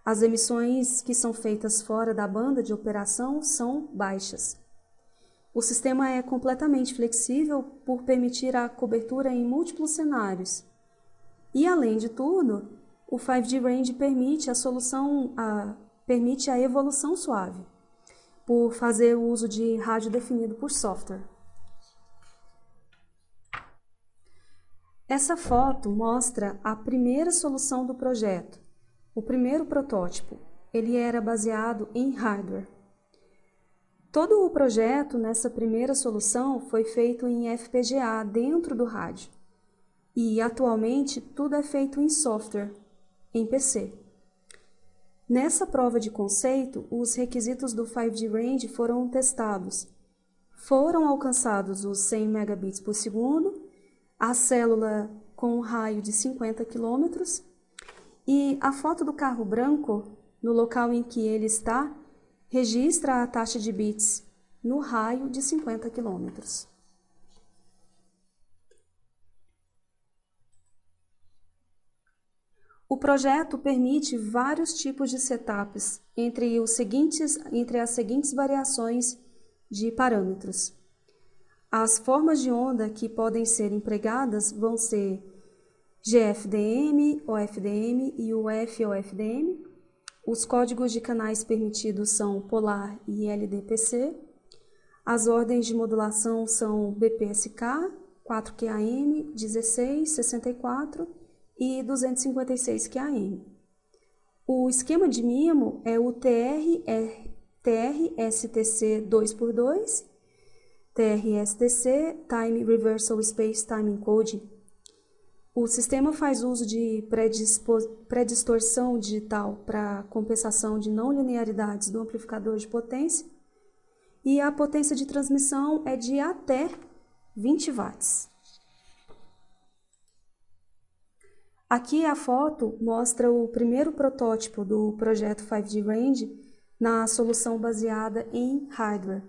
as emissões que são feitas fora da banda de operação são baixas. O sistema é completamente flexível por permitir a cobertura em múltiplos cenários. E, além de tudo, o 5G Range permite a evolução suave, por fazer uso de rádio definido por software. Essa foto mostra a primeira solução do projeto. O primeiro protótipo, ele era baseado em hardware. Todo o projeto nessa primeira solução foi feito em FPGA dentro do rádio. E, atualmente, tudo é feito em software, em PC. Nessa prova de conceito, os requisitos do 5G Range foram testados. Foram alcançados os 100 megabits por segundo, a célula com um raio de 50 km, e a foto do carro branco, no local em que ele está, registra a taxa de bits no raio de 50 km. O projeto permite vários tipos de setups entre as seguintes variações de parâmetros. As formas de onda que podem ser empregadas vão ser GFDM, OFDM e UF-OFDM. Os códigos de canais permitidos são Polar e LDPC. As ordens de modulação são BPSK, 4QAM, 16, 64 e 256 QAM. O esquema de MIMO é o TRSTC 2x2, TRSTC, Time Reversal Space Time Encoding. O sistema faz uso de predistorção digital para compensação de não linearidades do amplificador de potência e a potência de transmissão é de até 20 watts. Aqui a foto mostra o primeiro protótipo do projeto 5G Range na solução baseada em hardware.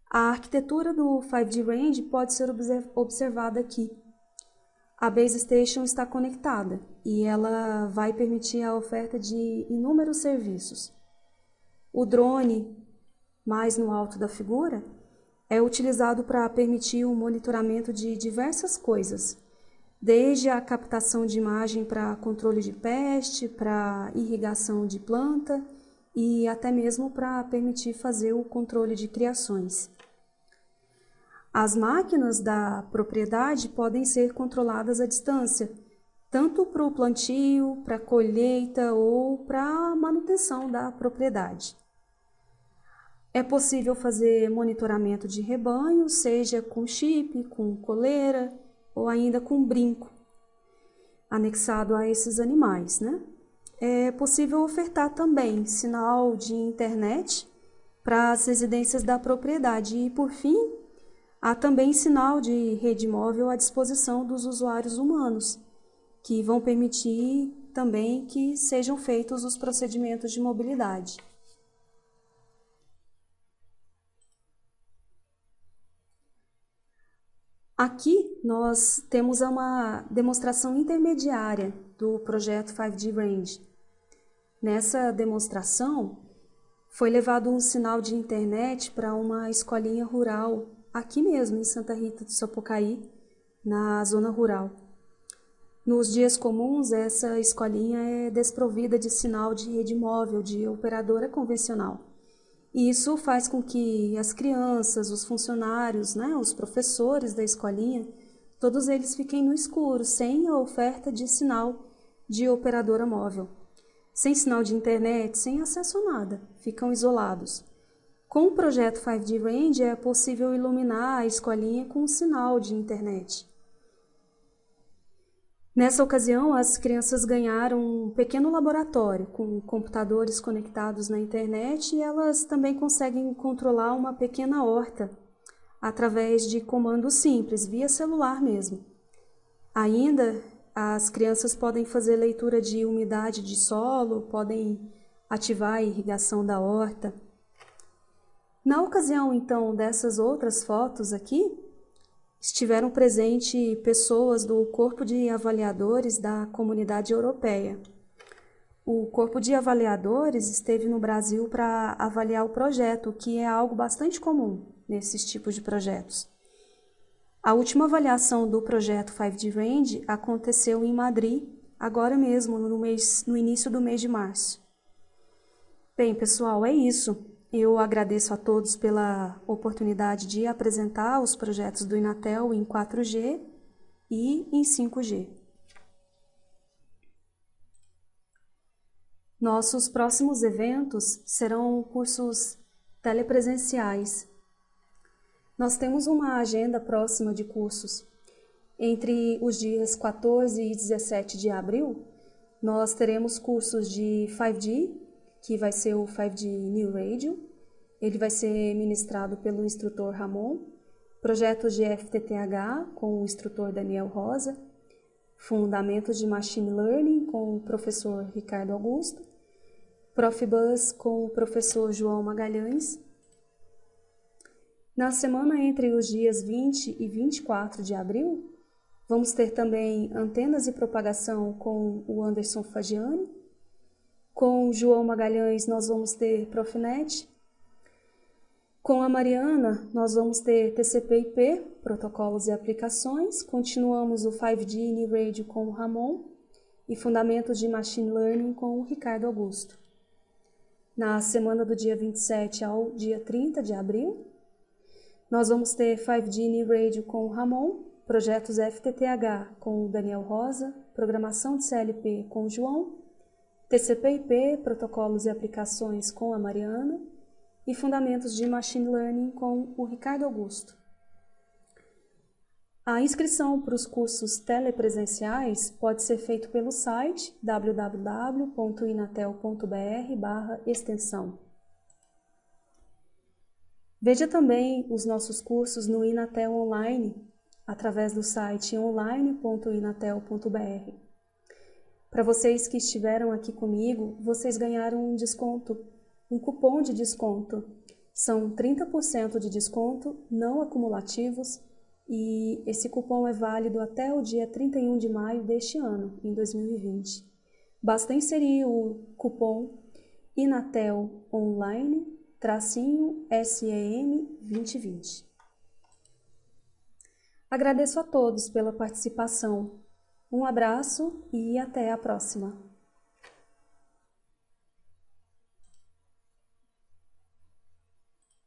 A arquitetura do 5G Range pode ser observada aqui. A base station está conectada e ela vai permitir a oferta de inúmeros serviços. O drone, mais no alto da figura, é utilizado para permitir o monitoramento de diversas coisas, desde a captação de imagem para controle de peste, para irrigação de planta e até mesmo para permitir fazer o controle de criações. As máquinas da propriedade podem ser controladas à distância, tanto para o plantio, para a colheita ou para a manutenção da propriedade. É possível fazer monitoramento de rebanho, seja com chip, com coleira ou ainda com brinco, anexado a esses animais, né? É possível ofertar também sinal de internet para as residências da propriedade e, por fim, há também sinal de rede móvel à disposição dos usuários humanos, que vão permitir também que sejam feitos os procedimentos de mobilidade. Aqui nós temos uma demonstração intermediária do projeto 5G Range. Nessa demonstração, foi levado um sinal de internet para uma escolinha rural, aqui mesmo em Santa Rita do Sapucaí, na zona rural. Nos dias comuns, essa escolinha é desprovida de sinal de rede móvel de operadora convencional. E isso faz com que as crianças, os funcionários, né, os professores da escolinha, todos eles fiquem no escuro, sem a oferta de sinal de operadora móvel. Sem sinal de internet, sem acesso a nada, ficam isolados. Com o projeto 5G Range é possível iluminar a escolinha com um sinal de internet. Nessa ocasião, as crianças ganharam um pequeno laboratório com computadores conectados na internet e elas também conseguem controlar uma pequena horta através de comandos simples, via celular mesmo. Ainda, as crianças podem fazer leitura de umidade de solo, podem ativar a irrigação da horta. Na ocasião, então, dessas outras fotos aqui, estiveram presentes pessoas do Corpo de Avaliadores da Comunidade Europeia. O Corpo de Avaliadores esteve no Brasil para avaliar o projeto, que é algo bastante comum nesses tipos de projetos. A última avaliação do projeto 5G Range aconteceu em Madrid, agora mesmo, no início do mês de março. Bem, pessoal, é isso. Eu agradeço a todos pela oportunidade de apresentar os projetos do Inatel em 4G e em 5G. Nossos próximos eventos serão cursos telepresenciais. Nós temos uma agenda próxima de cursos. Entre os dias 14 e 17 de abril, nós teremos cursos de 5G, que vai ser o 5G New Radio. Ele vai ser ministrado pelo instrutor Ramon, projetos de FTTH com o instrutor Daniel Rosa, fundamentos de Machine Learning com o professor Ricardo Augusto, Profibus com o professor João Magalhães. Na semana entre os dias 20 e 24 de abril, vamos ter também antenas e propagação com o Anderson Fagiani. Com o João Magalhães nós vamos ter Profinet. Com a Mariana, nós vamos ter TCP/IP, protocolos e aplicações, continuamos o 5G N-Radio com o Ramon e fundamentos de Machine Learning com o Ricardo Augusto. Na semana do dia 27 ao dia 30 de abril, nós vamos ter 5G N-Radio com o Ramon, projetos FTTH com o Daniel Rosa, programação de CLP com o João, TCP/IP, protocolos e aplicações com a Mariana e fundamentos de Machine Learning com o Ricardo Augusto. A inscrição para os cursos telepresenciais pode ser feita pelo site www.inatel.br/extensão. Veja também os nossos cursos no Inatel Online, através do site online.inatel.br. Para vocês que estiveram aqui comigo, vocês ganharam um desconto, um cupom de desconto. São 30% de desconto, não acumulativos, e esse cupom é válido até o dia 31 de maio deste ano, em 2020. Basta inserir o cupom Inatel Online SEM 2020. Agradeço a todos pela participação. Um abraço e até a próxima.